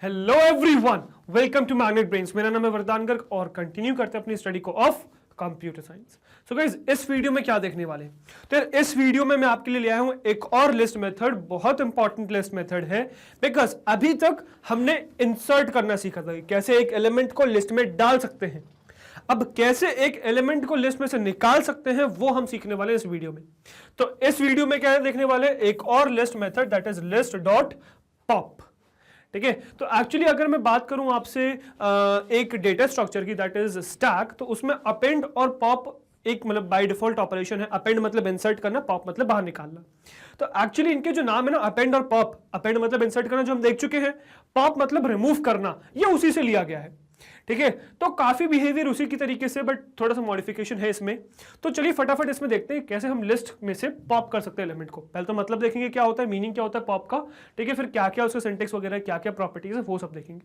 Hello everyone, welcome to Magnet Brains. मेरा नाम है वरदान गर्ग और कंटिन्यू करते हैं अपनी स्टडी को of computer science. So guys, इस वीडियो में क्या देखने वाले हैं? तो इस वीडियो में मैं आपके लिए ले आया हूं एक और लिस्ट मेथड। बहुत इंपॉर्टेंट लिस्ट मेथड है बिकॉज अभी तक हमने इंसर्ट करना सीखा था, कैसे एक एलिमेंट को लिस्ट में डाल सकते हैं। अब कैसे एक एलिमेंट को लिस्ट में से निकाल सकते हैं वो हम सीखने वाले इस वीडियो में। तो इस वीडियो में क्या है देखने वाले, एक और list method that is list dot pop. ठीक है, तो एक्चुअली अगर मैं बात करूं आपसे एक डेटा स्ट्रक्चर की दैट इज स्टैक, तो उसमें अपेंड और पॉप एक मतलब बाय डिफॉल्ट ऑपरेशन है। अपेंड मतलब इंसर्ट करना, पॉप मतलब बाहर निकालना। तो एक्चुअली इनके जो नाम है ना, अपेंड और पॉप, अपेंड मतलब इंसर्ट करना जो हम देख चुके हैं, पॉप मतलब रिमूव करना, ये उसी से लिया गया है। ठीक है, तो काफी बिहेवियर उसी की तरीके से, बट थोड़ा सा मॉडिफिकेशन है इसमें। तो चलिए फटाफट इसमें देखते हैं कैसे हम लिस्ट में से पॉप कर सकते हैं एलिमेंट को। पहले तो मतलब देखेंगे क्या होता है, मीनिंग क्या होता है पॉप का। ठीक है, फिर क्या क्या उसका सिंटेक्स वगैरह, क्या क्या प्रॉपर्टीज है, वो सब देखेंगे।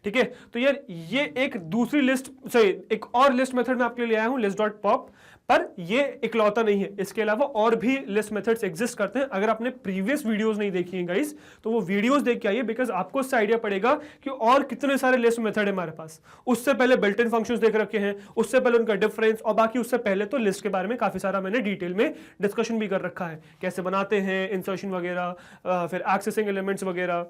ठीक है, तो यार ये एक दूसरी लिस्ट, सॉरी एक और लिस्ट मेथड मैं आपके लिए आया हूं, लिस्ट डॉट पॉप। पर ये इकलौता नहीं है, इसके अलावा और भी लिस्ट मेथड्स एग्जिस्ट करते हैं। अगर आपने प्रीवियस वीडियोस नहीं देखी हैं गाइस, तो वो वीडियोस देख के आइए, बिकॉज आपको इससे आइडिया पड़ेगा कि और कितने सारे लिस्ट मेथड है हमारे पास। उससे पहले बिल्ट इन फंक्शंस देख रखे हैं, उससे पहले उनका डिफरेंस, और बाकी उससे पहले तो लिस्ट के बारे में काफी सारा मैंने डिटेल में डिस्कशन भी कर रखा है, कैसे बनाते हैं इंसर्शन वगैरह, फिर एक्सेसिंग एलिमेंट्स वगैरह,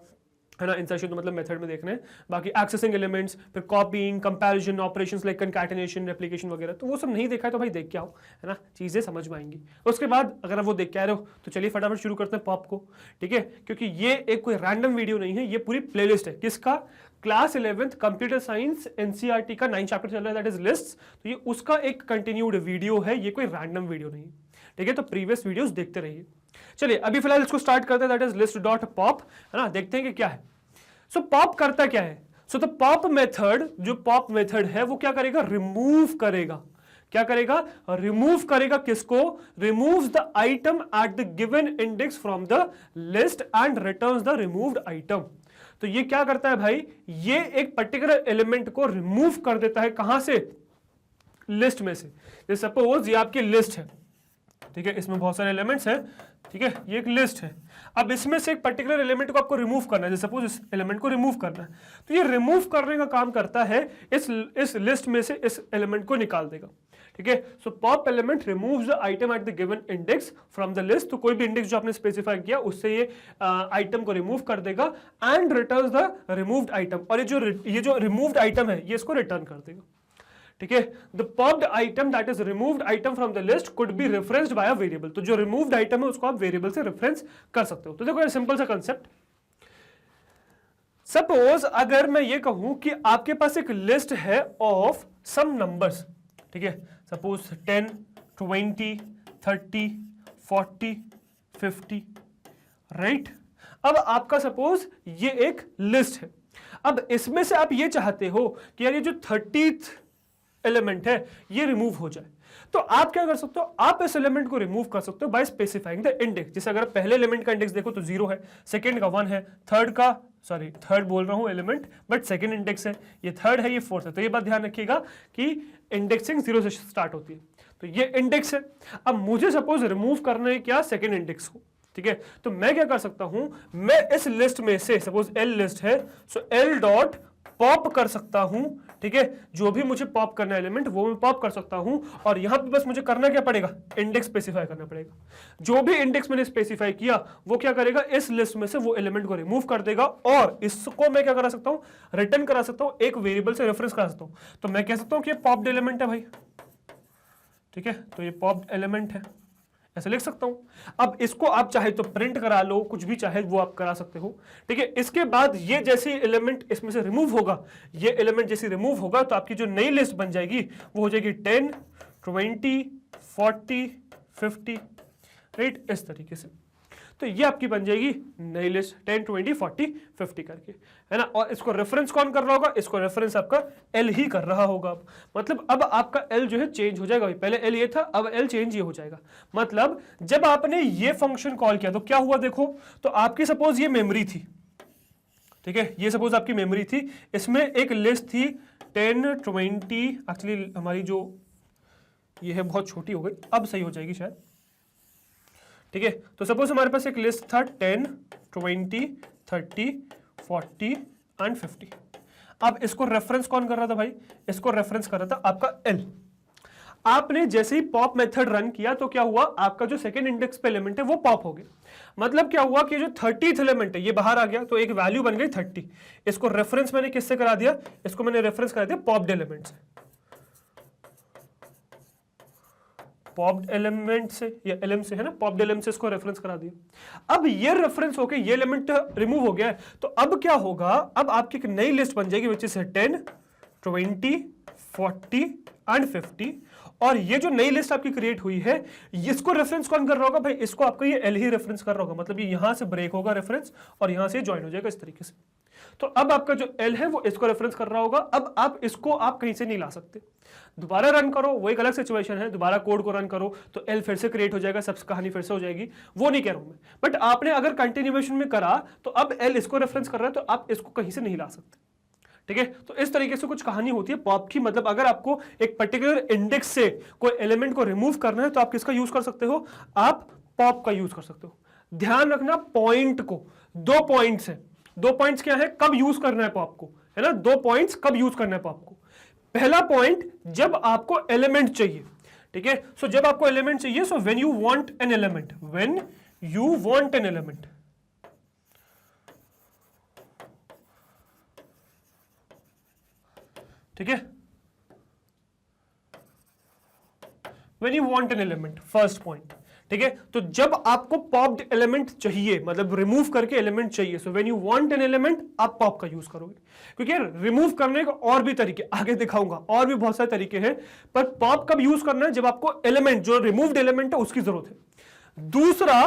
है ना। इंसर्शन तो मतलब मेथड में देखना है, बाकी एक्सेसिंग एलिमेंट्स, फिर copying, comparison, operations like concatenation, replication वगैरह। तो वो सब नहीं देखा है तो भाई देख के आओ, है ना, चीजें समझ में आएंगी। उसके बाद अगर आप वो देख के आ रहे हो तो चलिए फटाफट शुरू करते हैं पॉप को। ठीक है, क्योंकि ये एक कोई रैंडम वीडियो नहीं है, ये पूरी प्लेलिस्ट है। किसका? Class 11th computer science NCERT का 9 चैप्टर चल रहा है दैट इज लिस्ट्स। तो ये उसका एक कंटिन्यूड वीडियो है, ये कोई रैंडम वीडियो नहीं। ठीक है, तो प्रीवियस वीडियोस देखते रहिए। चलिए अभी फिलहाल इसको स्टार्ट करते हैं, that is list dot pop, है ना। देखते हैं कि क्या है। सो पॉप करता क्या है? सो द पॉप मेथड, जो पॉप मेथड है वो क्या करेगा? रिमूव करेगा। क्या करेगा? रिमूव करेगा। किसको? Removes the item at the given index from the list and returns the removed item. तो ये क्या करता है भाई? ये एक पर्टिकुलर एलिमेंट को रिमूव कर देता है। कहां से? लिस्ट में से। सपोज ये आपकी लिस्ट है, ठीक है, इसमें बहुत सारे एलिमेंट्स हैं, ठीक है, ये एक लिस्ट है। अब इसमें से एक पर्टिकुलर एलिमेंट को आपको रिमूव करना है, जैसे सपोज इस एलिमेंट को रिमूव करना है। तो ये रिमूव करने का काम करता है, इस लिस्ट में से इस एलिमेंट को निकाल देगा। ठीक है, so pop element removes the item at the given index from the list. तो कोई भी इंडेक्स जो आपने स्पेसिफाई किया उससे ये आइटम को रिमूव कर देगा and returns the removed item. और ये जो रिमूव्ड आइटम है ये इसको रिटर्न कर देगा। ठीक है, the popped item that is removed item from the list could be referenced by a variable. तो जो रिमूव्ड आइटम है उसको आप वेरिएबल से रेफरेंस कर सकते हो। तो देखो ये सिंपल सा कंसेप्ट। सपोज अगर मैं ये कहूं कि आपके पास एक लिस्ट है ऑफ सम नंबर्स, ठीक है, सपोज 10, 20, 30, 40, 50, राइट। अब आपका सपोज ये एक लिस्ट है। अब इसमें से आप ये चाहते हो कि यार ये जो 30th एलिमेंट है ये रिमूव हो जाए। तो आप क्या कर सकते हो? आप इस एलिमेंट को रिमूव कर सकते हो बाय स्पेसिफाइंग द इंडेक्स। जैसे अगर पहले एलिमेंट का इंडेक्स देखो तो 0 है, सेकंड का 1 है, थर्ड बोल रहा हूं एलिमेंट, बट सेकंड इंडेक्स है, ये थर्ड है, ये फोर्थ है। तो ये बात ध्यान रखिएगा कि इंडेक्सिंग 0 से स्टार्ट होती है। तो ये इंडेक्स है। अब मुझे सपोज रिमूव करना है क्या? सेकंड इंडेक्स को। ठीक है, तो मैं क्या कर सकता हूं? मैं इस लिस्ट में से, सपोज एल लिस्ट है, सो एल डॉट पॉप कर सकता हूं। ठीक है, जो भी मुझे पॉप करना है एलिमेंट वो मैं पॉप कर सकता हूं। और यहां पे बस मुझे करना क्या पड़ेगा? इंडेक्स स्पेसिफाई करना पड़ेगा। जो भी इंडेक्स मैंने स्पेसिफाई किया वो क्या करेगा? इस लिस्ट में से वो एलिमेंट को रिमूव कर देगा और इसको मैं क्या करा सकता हूं? रिटर्न करा सकता हूं, एक वेरिएबल से रेफरेंस करा सकता हूं। तो मैं कह सकता हूं कि ये पॉप्ड एलिमेंट है भाई। ठीक है, तो ये पॉप्ड एलिमेंट है, ऐसे लिख सकता हूं। अब इसको आप चाहे तो प्रिंट करा लो, कुछ भी चाहे वो आप करा सकते हो। ठीक है, इसके बाद ये जैसे एलिमेंट इसमें से रिमूव होगा, ये एलिमेंट जैसे रिमूव होगा तो आपकी जो नई लिस्ट बन जाएगी वो हो जाएगी 10, 20, 40, 50, राइट, इस तरीके से। तो ये आपकी बन जाएगी नई लिस्ट 10, 20, 40, 50 करके, है ना। और इसको रेफरेंस कौन कर रहा होगा? इसको रेफरेंस आपका एल ही कर रहा होगा। मतलब अब आपका एल जो है चेंज हो जाएगा। पहले एल ये था, अब एल चेंज ये हो जाएगा। मतलब जब आपने ये फंक्शन कॉल किया तो क्या हुआ देखो, तो आपकी सपोज ये मेमोरी थी, ठीक है, ये सपोज आपकी मेमोरी थी, इसमें एक लिस्ट थी 10, 20, एक्चुअली हमारी जो ये है बहुत छोटी हो गई, अब सही हो जाएगी शायद। ठीक है, तो सपोज हमारे पास एक लिस्ट था 10, 20, 30, 40 एंड 50। अब इसको रेफरेंस कौन कर रहा था भाई? इसको रेफरेंस कर रहा था आपका L। आपने जैसे ही पॉप मेथड रन किया तो क्या हुआ, आपका जो सेकंड इंडेक्स पे एलिमेंट है वो पॉप हो गया। मतलब क्या हुआ कि जो 30th एलिमेंट है ये बाहर आ गया, तो एक वैल्यू बन गई 30। इसको रेफरेंस मैंने किससे करा दिया? इसको मैंने रेफरेंस करा दिया पॉप्ड एलिमेंट से, पॉप्ड एलिमेंट से या एलएम से, है ना, पॉप्ड एलिमेंट से इसको रेफरेंस करा दिया। अब ये रेफरेंस होके ये एलिमेंट रिमूव हो गया है, तो अब क्या होगा, अब आपकी एक नई लिस्ट बन जाएगी विच इज 10, 20, 40 एंड 50। और ये जो नई लिस्ट आपकी क्रिएट हुई है, इसको रेफरेंस कौन कर रहा होगा भाई? इसको आपका ये एल ही रेफरेंस कर रहा होगा। मतलब ये यहां से ब्रेक होगा रेफरेंस और यहां से ज्वाइन हो जाएगा इस तरीके से। तो अब आपका जो एल है वो इसको रेफरेंस कर रहा होगा। अब आप इसको आप कहीं से नहीं ला सकते, दोबारा रन करो वो एक अलग सिचुएशन है, दोबारा कोड को रन करो तो एल फिर से क्रिएट हो जाएगा, सब कहानी फिर से हो जाएगी, वो नहीं कह रहा हूं मैं। बट आपने अगर कंटिन्यूएशन में करा तो अब एल इसको रेफरेंस कर रहा है, तो आप इसको कहीं से नहीं ला सकते। ठीक है, तो इस तरीके से कुछ कहानी होती है पॉप की। मतलब अगर आपको एक पर्टिकुलर इंडेक्स से कोई एलिमेंट को रिमूव करना है तो आप किसका यूज कर सकते हो? आप पॉप का यूज कर सकते हो। ध्यान रखना पॉइंट को, 2 पॉइंट्स है। 2 पॉइंट्स क्या है, कब यूज करना है पॉप को, है ना? 2 पॉइंट्स कब यूज करना है पॉप को। पहला पॉइंट जब आपको एलिमेंट चाहिए, ठीक है। सो जब आपको एलिमेंट चाहिए, so when you want an element, when you want an element, ठीक है, when you want an element, first point, ठीक है। तो जब आपको पॉप्ड एलिमेंट चाहिए, मतलब रिमूव करके एलिमेंट चाहिए, so when you want an element आप पॉप का यूज करोगे। क्योंकि रिमूव करने के और भी तरीके आगे दिखाऊंगा, और भी बहुत सारे तरीके हैं, पर पॉप कब यूज करना है? जब आपको एलिमेंट, जो रिमूव्ड एलिमेंट है उसकी जरूरत है। दूसरा,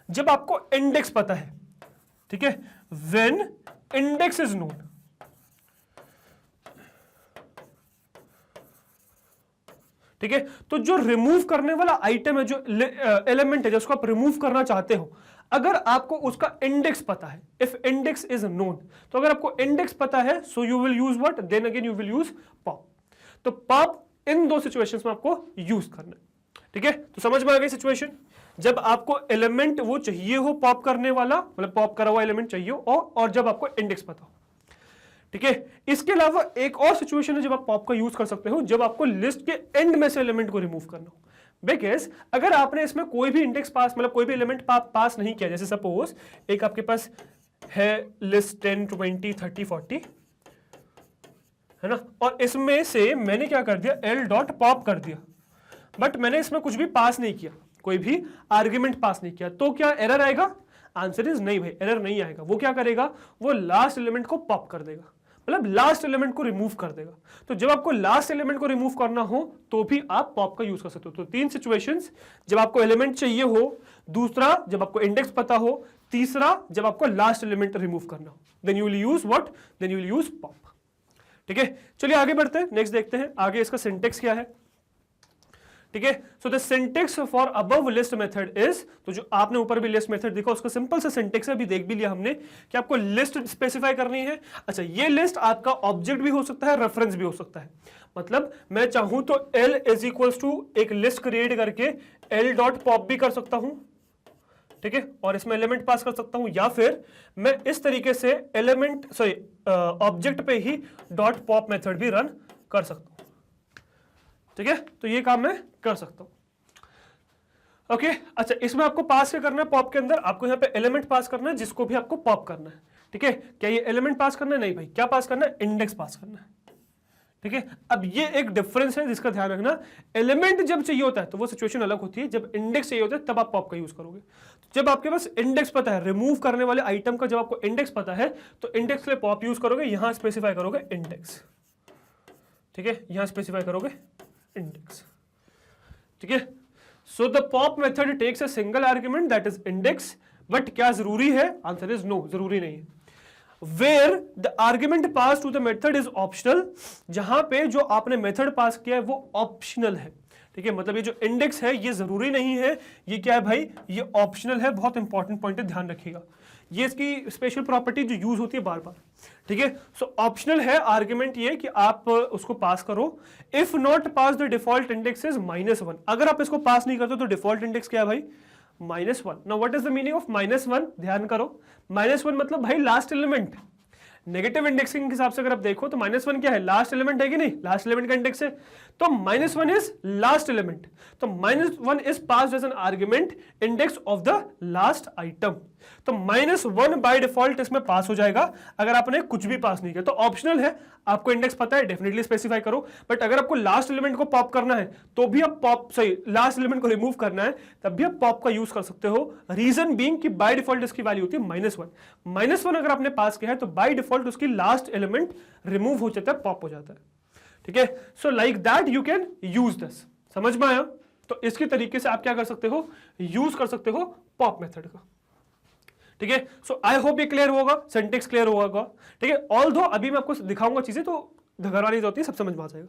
जब आपको इंडेक्स पता है, ठीक है, व्हेन इंडेक्स इज नोन, ठीक है। तो जो रिमूव करने वाला आइटम है, जो एलिमेंट है जिसको आप रिमूव करना चाहते हो, अगर आपको उसका इंडेक्स पता है, इफ इंडेक्स इज नोन, तो अगर आपको इंडेक्स पता है, so you will use what, then again you will use pop. तो पॉप इन 2 सिचुएशंस में आपको यूज करना है, ठीक है। तो समझ में आ गई सिचुएशन? जब आपको एलिमेंट वो चाहिए हो पॉप करने वाला, मतलब पॉप करा हुआ एलिमेंट चाहिए हो, और जब आपको इंडेक्स पता हो, ठीक है। इसके अलावा एक और सिचुएशन है जब आप पॉप का यूज कर सकते हो, जब आपको लिस्ट के एंड में से एलिमेंट को रिमूव करना हो। बिकॉज अगर आपने इसमें कोई भी इंडेक्स पास, मतलब कोई भी एलिमेंट पास नहीं किया, जैसे सपोज एक आपके पास है लिस्ट 10, 20, 30, 40, है ना, और इसमें से मैंने क्या कर दिया, एल डॉट पॉप कर दिया, बट मैंने इसमें कुछ भी पास नहीं किया, कोई भी आर्ग्यूमेंट पास नहीं किया, तो क्या एरर आएगा? आंसर इज नहीं भाई, एरर नहीं आएगा। वो क्या करेगा, वो लास्ट एलिमेंट को पॉप कर देगा, मतलब लास्ट एलिमेंट को रिमूव कर देगा। तो जब आपको लास्ट एलिमेंट को रिमूव करना हो तो भी आप पॉप का यूज कर सकते हो। तो 3 सिचुएशंस, जब आपको एलिमेंट चाहिए हो, दूसरा जब आपको इंडेक्स पता हो, तीसरा जब आपको लास्ट एलिमेंट रिमूव करना हो, then you will use what, then you will use pop, ठीक है। चलिए आगे बढ़ते हैं, नेक्स्ट देखते हैं आगे इसका सिंटेक्स क्या है, ठीक है। So the syntax for above list method is, तो जो आपने ऊपर भी लिस्ट मेथड देखा उसका सिंपल सा सिंटेक्स है, अभी देख भी लिया हमने कि आपको लिस्ट स्पेसिफाई करनी है। अच्छा, ये लिस्ट आपका ऑब्जेक्ट भी हो सकता है, रेफरेंस भी हो सकता है। मतलब मैं चाहूं तो L इज इक्वल्स टू एक लिस्ट क्रिएट करके L डॉट पॉप भी कर सकता हूं, ठीक है, और इसमें एलिमेंट पास कर सकता हूं, या फिर मैं इस तरीके से एलिमेंट ऑब्जेक्ट पे ही डॉट पॉप मेथड भी रन कर सकता हूं, ठीक है। तो ये काम मैं कर सकता हूं। ओके, अच्छा, इसमें आपको पास क्या करना है? पॉप के अंदर आपको यहाँ पे एलिमेंट पास करना है जिसको भी आपको पॉप करना है, ठीक है। क्या ये एलिमेंट पास करना है? नहीं भाई, क्या पास करना है? इंडेक्स पास करना है, ठीक है। अब ये एक डिफरेंस है जिसका ध्यान रखना। एलिमेंट जब चाहिए होता है तो वो सिचुएशन अलग होती है, जब इंडेक्स चाहिए होता है तब आप पॉप का यूज करोगे। जब आपके पास इंडेक्स पता है, रिमूव करने वाले आइटम का जब आपको इंडेक्स पता है, तो इंडेक्स के लिए पॉप यूज करोगे, यहां स्पेसिफाई करोगे इंडेक्स, ठीक है, यहां स्पेसिफाई करोगे इंडेक्स, ठीक है। So the pop method takes a single argument that is index, but क्या जरूरी है? आंसर इज नो, जरूरी नहीं है। Where the argument pass to the method is optional, जहां पे जो आपने मेथड पास किया है वो ऑप्शनल है, ठीक है। मतलब ये जो इंडेक्स है ये जरूरी नहीं है, ये क्या है भाई, ये ऑप्शनल है। बहुत इंपॉर्टेंट पॉइंट है, ध्यान रखिएगा, ये इसकी स्पेशल प्रॉपर्टी जो यूज होती है बार बार, ठीक है। सो ऑप्शनल है आर्ग्यूमेंट ये कि आप उसको पास करो। If not pass the default index is -1, अगर आप इसको पास नहीं करते तो डिफॉल्ट इंडेक्स क्या है भाई? -1। Now what is the meaning of -1? ध्यान करो, -1 मतलब भाई लास्ट एलिमेंट, नेगेटिव इंडेक्सिंग के हिसाब से अगर आप देखो तो -1 क्या है, लास्ट एलिमेंट है कि नहीं, लास्ट एलिमेंट का इंडेक्स है, तो -1 इज लास्ट एलिमेंट, तो -1 is passed as an argument index of the last item, तो -1 बाय डिफॉल्ट इसमें पास हो जाएगा अगर आपने कुछ भी पास नहीं किया। तो ऑप्शनल है, आपको इंडेक्स पता है डेफिनेटली स्पेसिफाई करो, बट अगर आपको लास्ट एलिमेंट को पॉप करना है तो भी आप पॉप, सही लास्ट एलिमेंट को रिमूव करना है तब भी आप पॉप का यूज कर सकते हो। रीजन बीइंग कि बाय डिफॉल्ट इसकी वैल्यू होती है -1, -1 अगर आपने पास किया है तो बाय डिफॉल्ट उसकी लास्ट एलिमेंट रिमूव हो जाता है, पॉप हो जाता है, ठीक है। So like that you can use this, समझ में आया? तो इसके तरीके से आप क्या कर सकते हो, यूज कर सकते हो पॉप मेथड का, ठीक है। सो आई होप ये क्लियर होगा, सिंटेक्स क्लियर होगा, ठीक है। ऑल्दो अभी मैं आपको दिखाऊंगा चीजें तो घबरानी होती है, सब समझ में आ जाएगा।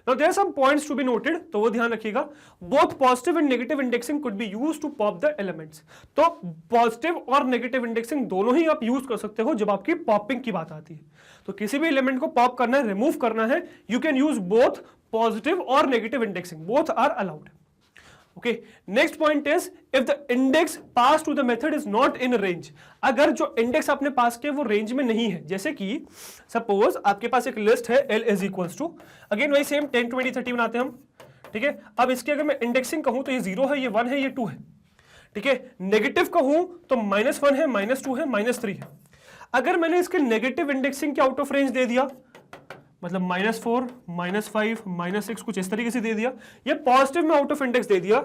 Now there are some points to be noted, तो वो ध्यान रखिएगा। Both positive and negative indexing could be used to pop the elements। तो पॉजिटिव और नेगेटिव इंडेक्सिंग दोनों ही आप यूज कर सकते हो जब आपकी पॉपिंग की बात आती है। तो किसी भी एलिमेंट को पॉप करना है, रिमूव करना है, you can use both positive और negative indexing, both are allowed. Okay, next point is if the index passed to the method is not in range। अगर जो इंडेक्स आपने पास किया वो रेंज में नहीं है, जैसे कि सपोज आपके पास एक लिस्ट है L is equals to, again वही सेम 10 20 30 बनाते हैं हम, ठीक है। अब इसकी अगर मैं इंडेक्सिंग कहूं तो ये 0 है, ये 1 है, ये 2 है, ठीक है। नेगेटिव कहूं तो -1 है, -2 है, -3 है। अगर मैंने इसके नेगेटिव इंडेक्सिंग के आउट ऑफ रेंज दे दिया, मतलब -4, -5, -6 कुछ इस तरीके से दे दिया, या पॉजिटिव में आउट ऑफ इंडेक्स दे दिया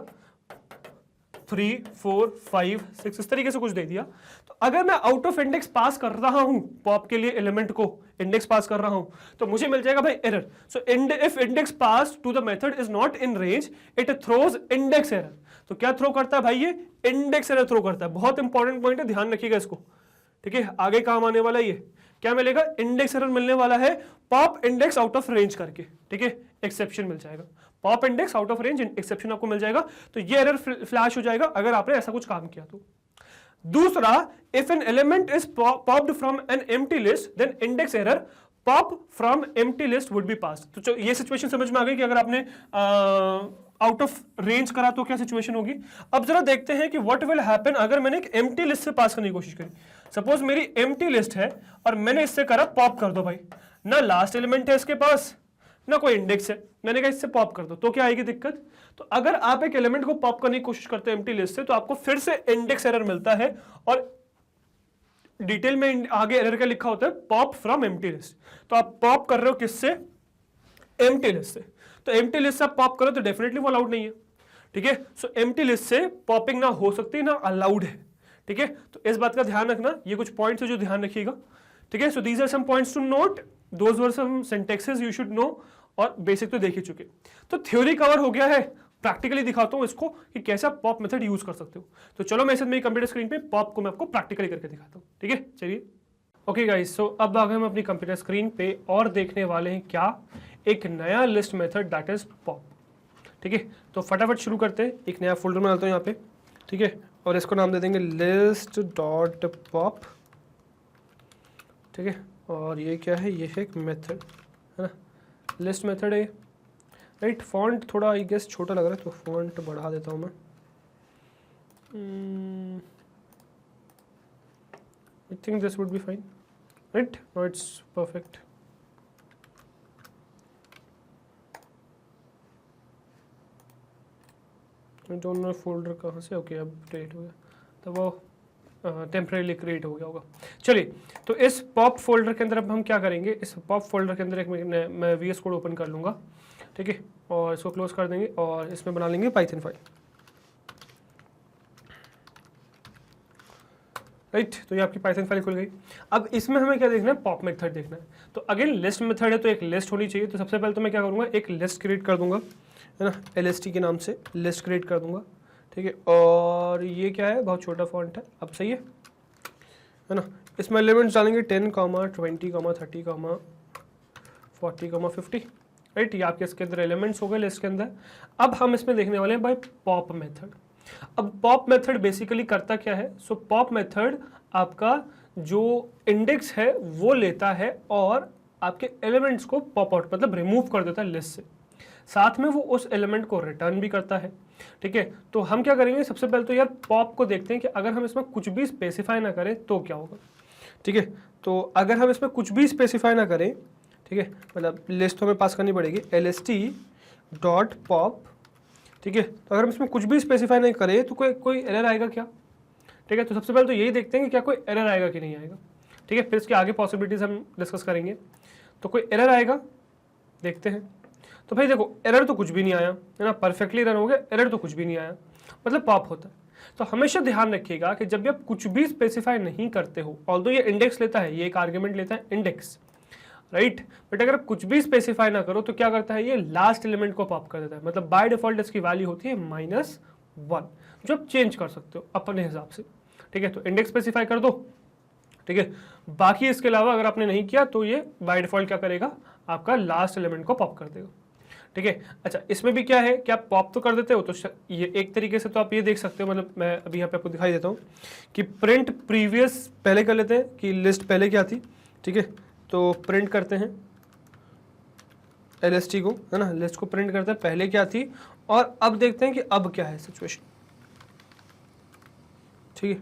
3, 4, 5, 6 इस तरीके से कुछ दे दिया, तो अगर मैं आउट ऑफ इंडेक्स पास कर रहा हूं पॉप के लिए एलिमेंट को इंडेक्स पास कर रहा हूं तो मुझे मिल जाएगा भाई error. So if index pass to the method is not in range it throws index error. तो क्या थ्रो करता है भाई, ये इंडेक्स एरर थ्रो करता है। बहुत इंपॉर्टेंट पॉइंट है, ध्यान रखिएगा इसको, ठीक है, आगे काम आने वाला। ये क्या मिलेगा, इंडेक्स एरर मिलने वाला है pop index out of range करके, ठीक है, एक्सेप्शन मिल जाएगा, pop index out of range exception आपको मिल जाएगा, तो ये एरर फ्लैश हो जाएगा अगर आपने ऐसा कुछ काम किया तो। दूसरा, if an element is popped from an empty list then index error pop from empty list would be passed. तो ये सिचुएशन समझ में आ गई कि अगर आपने आउट ऑफ रेंज करा तो क्या सिचुएशन होगी। अब जरा देखते हैं कि व्हाट विल हैपन अगर मैंने एक एम्प्टी लिस्ट से पास करने की कोशिश करी। सपोज मेरी एम्प्टी लिस्ट है और मैंने इससे करा पॉप कर दो भाई, ना लास्ट एलिमेंट है इसके पास ना कोई इंडेक्स है, मैंने कहा इससे पॉप कर दो, तो क्या आएगी दिक्कत। तो अगर आप एक एलिमेंट को पॉप करने की कोशिश करते हैं एम्प्टी लिस्ट से तो आपको फिर से इंडेक्स एरर मिलता है, और डिटेल में आगे एरर का लिखा होता है पॉप फ्रॉम एम्प्टी लिस्ट। तो आप पॉप कर रहे हो किससे, एम्प्टी लिस्ट से, तो एम्प्टी लिस्ट से आप पॉप करो तो डेफिनेटली वो अलाउड नहीं है, ठीक है। सो एम्प्टी लिस्ट से पॉपिंग ना हो सकती ना अलाउड है, ठीक है। तो इस बात का ध्यान रखना, ये कुछ पॉइंट्स है जो ध्यान रखिएगा, ठीक है। So these are some points to note, those were some syntaxes you should know, और बेसिक तो देख ही चुके। तो थ्योरी कवर हो गया है, प्रैक्टिकली दिखाता हूं इसको कि कैसे आप पॉप मेथड यूज कर सकते हो। तो चलो मैं इसे मेरी कंप्यूटर स्क्रीन पे पॉप को मैं आपको प्रैक्टिकली करके दिखाता हूं, ठीक है। चलिए, ओके गाइस, सो अब आगे हम अपनी कंप्यूटर स्क्रीन पे और देखने वाले हैं क्या, एक नया list method that is pop, ठीक है। तो फटाफट शुरू करते हैं, एक नया फोल्डर बनाता हूं यहाँ पे, ठीक है, और इसको नाम दे देंगे लिस्ट डॉट पॉप, ठीक है। और ये क्या है, ये है एक मेथड, है ना, लिस्ट मेथड है, राइट। फॉन्ट थोड़ा आई गेस छोटा लग रहा है तो फॉन्ट बढ़ा देता हूँ मैं, I think this would be fine, right, now it's perfect. I don't know folder कहाँ से, ओके अब क्रिएट हो गया, तो वो टेम्परेली क्रिएट हो गया होगा। चलिए, तो इस पॉप फोल्डर के अंदर अब हम क्या करेंगे, इस पॉप फोल्डर के अंदर एक मैं VS कोड ओपन कर लूँगा, ठीक है, और इसको क्लोज कर देंगे और इसमें बना लेंगे पाइथन फाइल, राइट। तो ये आपकी पाइथन फाइल खुल गई। अब इसमें हमें क्या देखना है, पॉप मेथड देखना है। तो अगेन लिस्ट मेथड है तो एक लिस्ट होनी चाहिए, तो सबसे पहले तो मैं क्या करूँगा, एक लिस्ट क्रिएट कर दूंगा, है ना, LST के नाम से लिस्ट क्रिएट कर दूंगा, ठीक है। और ये क्या है, बहुत छोटा फॉन्ट है, अब सही है ना। इसमें एलिमेंट्स डालेंगे 10, 20, 30, 40, 50, राइट। ये आपके इसके अंदर एलिमेंट्स हो गए लिस्ट के अंदर। अब हम इसमें देखने वाले हैं भाई पॉप मेथड। अब पॉप मेथड बेसिकली करता क्या है, सो पॉप मेथड आपका जो इंडेक्स है वो लेता है और आपके एलिमेंट्स को पॉप आउट मतलब रिमूव कर देता है लिस्ट से, साथ में वो उस एलिमेंट को रिटर्न भी करता है, ठीक है। तो हम क्या करेंगे, सबसे पहले तो यार पॉप को देखते हैं कि अगर हम इसमें कुछ भी स्पेसिफाई ना करें तो क्या होगा, ठीक है। तो अगर हम इसमें कुछ भी स्पेसिफाई ना करें, ठीक है, मतलब लिस्ट तो हमें पास करनी पड़ेगी lst.pop, ठीक है। तो अगर हम इसमें कुछ भी स्पेसिफाई नहीं करें तो कोई एरर आएगा क्या, ठीक है। तो सबसे पहले तो यही देखते हैं कि क्या कोई एरर आएगा कि नहीं आएगा, ठीक है। फिर इसके आगे पॉसिबिलिटीज हम डिस्कस करेंगे। तो कोई एरर आएगा, देखते हैं। तो भाई देखो, एरर तो कुछ भी नहीं आया है ना, परफेक्टली रन हो गया, एरर तो कुछ भी नहीं आया, मतलब पॉप होता है। तो हमेशा ध्यान रखिएगा कि जब भी आप कुछ भी स्पेसिफाई नहीं करते हो, ऑल्दो ये इंडेक्स लेता है, ये एक आर्ग्यूमेंट लेता है इंडेक्स, राइट, बट अगर आप कुछ भी स्पेसिफाई ना करो तो क्या करता है, ये लास्ट एलिमेंट को पॉप कर देता है। मतलब बाय डिफॉल्ट इसकी वैल्यू होती है -1, जो आप चेंज कर सकते हो अपने हिसाब से, ठीक है। तो इंडेक्स स्पेसिफाई कर दो, ठीक है। बाकी इसके अलावा अगर आपने नहीं किया तो ये बाय डिफॉल्ट क्या करेगा, आपका लास्ट एलिमेंट को पॉप कर देगा, ठीक है। अच्छा, इसमें भी क्या है कि आप पॉप तो कर देते हो, तो ये एक तरीके से तो आप ये देख सकते हो, मतलब मैं अभी यहाँ पे आपको दिखाई देता हूँ कि प्रिंट प्रीवियस पहले कर लेते हैं कि लिस्ट पहले क्या थी, ठीक है। तो प्रिंट करते हैं LST को, है ना, लिस्ट को प्रिंट करते हैं पहले क्या थी, और अब देखते हैं कि अब क्या है सिचुएशन, ठीक है।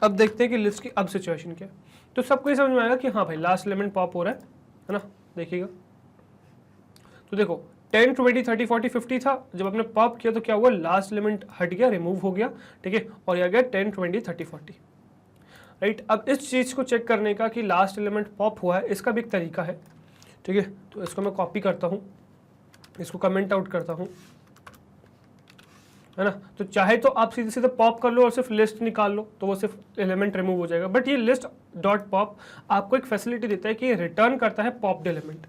अब देखते हैं कि लिस्ट की अब सिचुएशन क्या है। तो सबको ये समझ में आएगा कि हाँ भाई लास्ट एलिमेंट पॉप हो रहा है ना, देखिएगा। तो देखो 10, 20, 30, 40, 50 था, जब आपने पॉप किया तो क्या हुआ, लास्ट एलिमेंट हट गया, रिमूव हो गया, ठीक है, और यह गया 10, 20, 30, 40, राइट। अब इस चीज़ को चेक करने का कि लास्ट एलिमेंट पॉप हुआ है, इसका भी एक तरीका है, ठीक है। तो इसको मैं कॉपी करता हूँ, इसको कमेंट आउट करता हूँ, है ना। तो चाहे तो आप सीधे सीधे पॉप कर लो और सिर्फ लिस्ट निकाल लो, तो वो सिर्फ एलिमेंट रिमूव हो जाएगा। बट ये लिस्ट डॉट पॉप आपको एक फैसिलिटी देता है कि ये रिटर्न करता है पॉप्ड एलिमेंट,